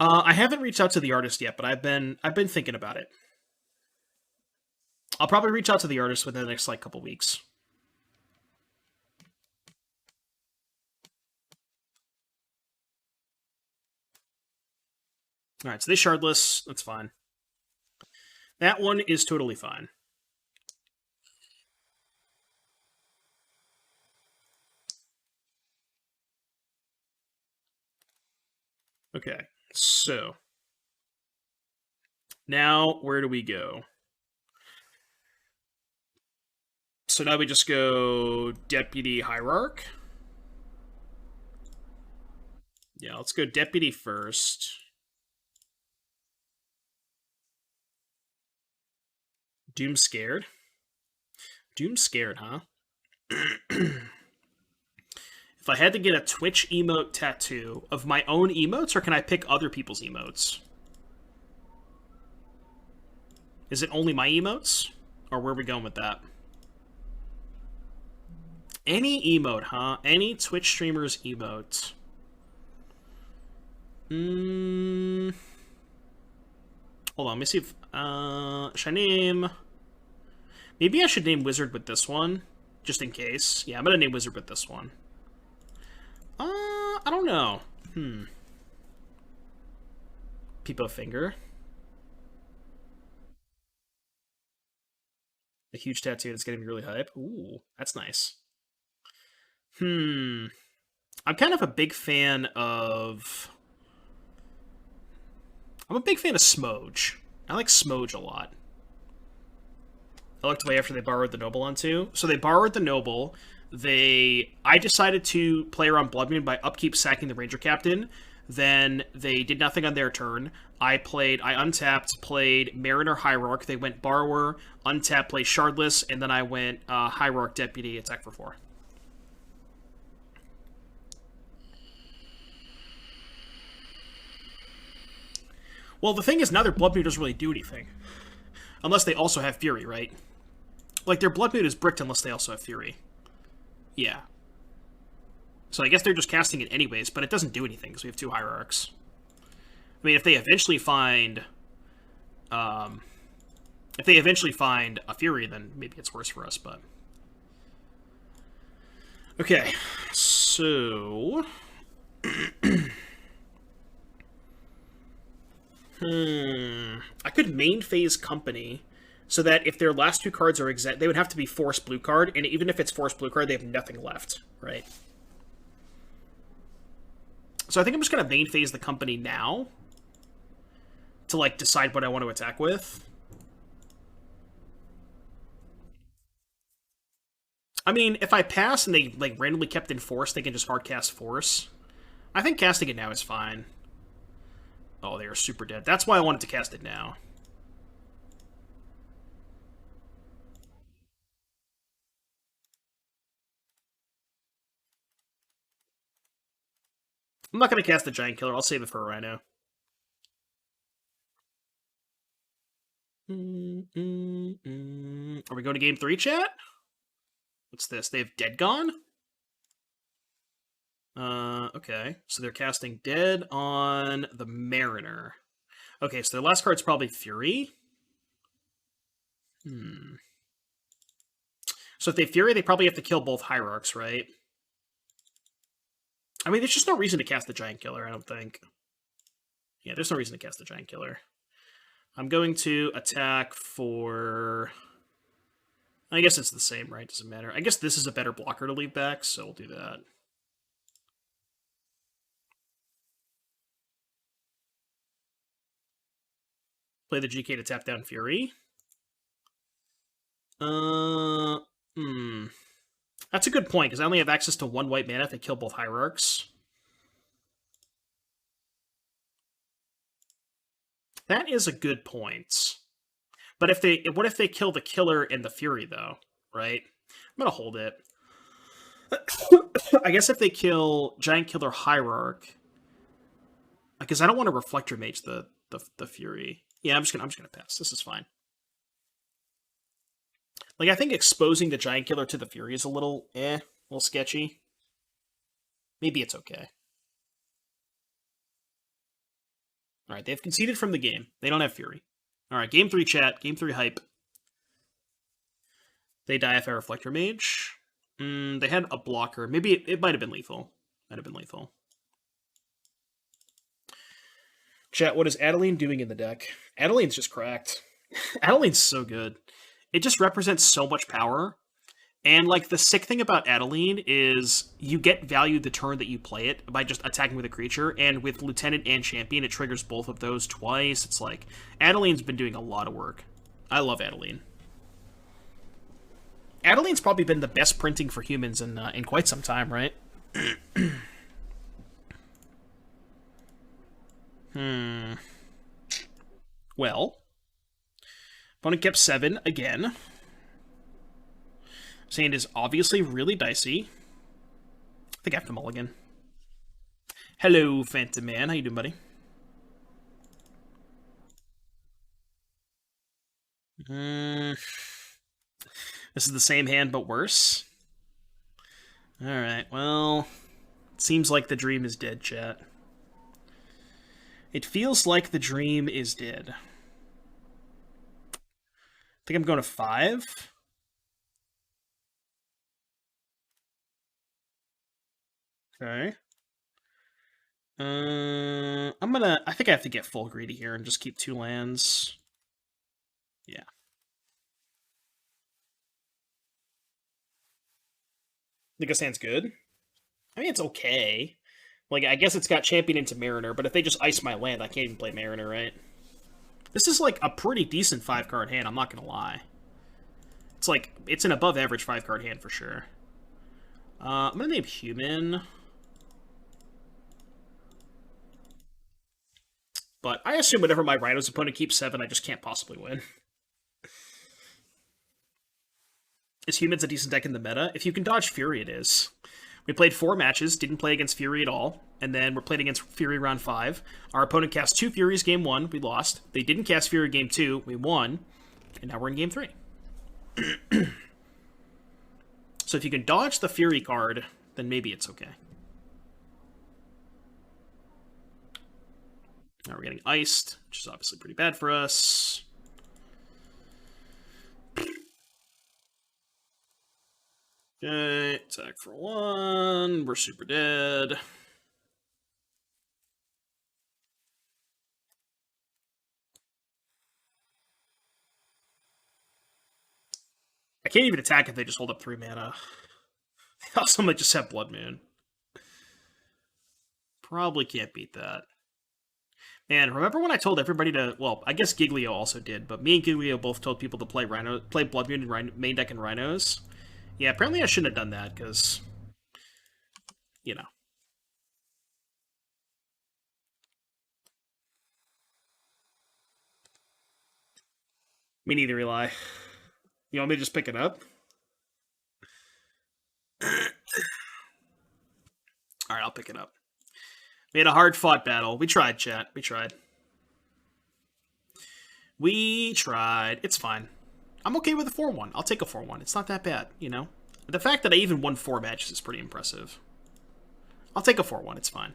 I haven't reached out to the artist yet, but I've been thinking about it. I'll probably reach out to the artist within the next like couple weeks. All right, so they Shardless. That's fine. That one is totally fine. Okay, so now where do we go? So now we just go Deputy Hierarch. Yeah, let's go Deputy first. Doom scared? Doom scared, huh? If I had to get a Twitch emote tattoo of my own emotes, or can I pick other people's emotes? Is it only my emotes? Or where are we going with that? Any emote, huh? Any Twitch streamer's emote. Hold on, let me see if... should I name... Maybe I should name Wizard with this one, just in case. Yeah, I'm gonna name Wizard with this one. I don't know. Peepo Finger. A huge tattoo that's getting me really hype. Ooh, that's nice. I'm kind of a big fan of... I'm a big fan of Smoge. I like Smoge a lot. I looked away after they borrowed the Noble onto. So they borrowed the Noble. I decided to play around Blood Moon by upkeep sacking the Ranger Captain. Then they did nothing on their turn. I untapped, played Mariner Hierarch. They went Borrower, untapped, played Shardless, and then I went Hierarch Deputy, attack for 4. Well, the thing is, now their Blood Moon doesn't really do anything. Unless they also have Fury, right? Like, their Blood Moon is bricked unless they also have Fury. Yeah. So I guess they're just casting it anyways, but it doesn't do anything because we have 2 Hierarchs. I mean, if they eventually find... if they eventually find a Fury, then maybe it's worse for us, but... Okay, so... I could main phase Company, so that if their last 2 cards are exact, they would have to be Force Blue card, and even if it's Force Blue card, they have nothing left, right? So I think I'm just going to main phase the Company now, to, like, decide what I want to attack with. I mean, if I pass and they, like, randomly kept in Force, they can just hard cast Force. I think casting it now is fine. Oh, they are super dead. That's why I wanted to cast it now. I'm not going to cast the Giant Killer. I'll save it for a Rhino. Are we going to game 3, chat? What's this? They have Dead Gone? Okay. So they're casting Dead on the Mariner. Okay, so their last card's probably Fury. So if they Fury, they probably have to kill both Hierarchs, right? I mean, there's just no reason to cast the Giant Killer, I don't think. Yeah, there's no reason to cast the Giant Killer. I'm going to attack for... I guess it's the same, right? Doesn't matter. I guess this is a better blocker to leave back, so we'll do that. Play the GK to tap down Fury. That's a good point, because I only have access to 1 white mana if they kill both Hierarchs. That is a good point. But what if they kill the Killer and the Fury, though? Right? I'm gonna hold it. I guess if they kill Giant Killer Hierarch, because I don't want to Reflector Mage the Fury. Yeah, I'm just gonna pass. This is fine. Like, I think exposing the Giant Killer to the Fury is a little sketchy. Maybe it's okay. Alright, they've conceded from the game. They don't have Fury. Alright, game 3 chat. Game 3 hype. They die if I Reflector Mage. They had a blocker. Maybe it might have been lethal. Might have been lethal. Chat, what is Adeline doing in the deck? Adeline's just cracked. Adeline's so good. It just represents so much power. And, like, the sick thing about Adeline is you get value the turn that you play it by just attacking with a creature, and with Lieutenant and Champion, it triggers both of those twice. It's like, Adeline's been doing a lot of work. I love Adeline. Adeline's probably been the best printing for humans in quite some time, right? Hmm. Well, opponent kept 7 again. Sand is obviously really dicey. I think I have to mulligan. Hello, Phantom Man. How you doing, buddy? This is the same hand, but worse. Alright, well... It seems like the dream is dead, chat. It feels like the dream is dead. I think I'm going to 5. Okay. I think I have to get full greedy here and just keep 2 lands. Yeah. I think this hand's good. I mean, it's okay. Like, I guess it's got champion into Mariner, but if they just ice my land, I can't even play Mariner, right? This is, like, a pretty decent 5-card hand, I'm not gonna lie. It's, like, it's an above-average 5-card hand for sure. I'm gonna name Human. But I assume whenever my Rhino's opponent keeps 7, I just can't possibly win. Is Humans a decent deck in the meta? If you can dodge Fury, it is. We played 4 matches, didn't play against Fury at all, and then we're playing against Fury round 5. Our opponent cast 2 Furies game 1, we lost. They didn't cast Fury game 2, we won. And now we're in game 3. So if you can dodge the Fury card, then maybe it's okay. Now we're getting iced, which is obviously pretty bad for us. Okay, attack for 1. We're super dead. I can't even attack if they just hold up 3 mana. They also might just have Blood Moon. Probably can't beat that. Man, remember when I told everybody to... Well, I guess Giglio also did, but me and Giglio both told people to play Blood Moon and main deck and Rhinos. Yeah, apparently I shouldn't have done that, because... You know. Me neither, Eli. You want me to just pick it up? Alright, I'll pick it up. We had a hard-fought battle. We tried, chat. We tried. We tried. It's fine. I'm okay with a 4-1. I'll take a 4-1. It's not that bad, you know? The fact that I even won 4 matches is pretty impressive. I'll take a 4-1. It's fine.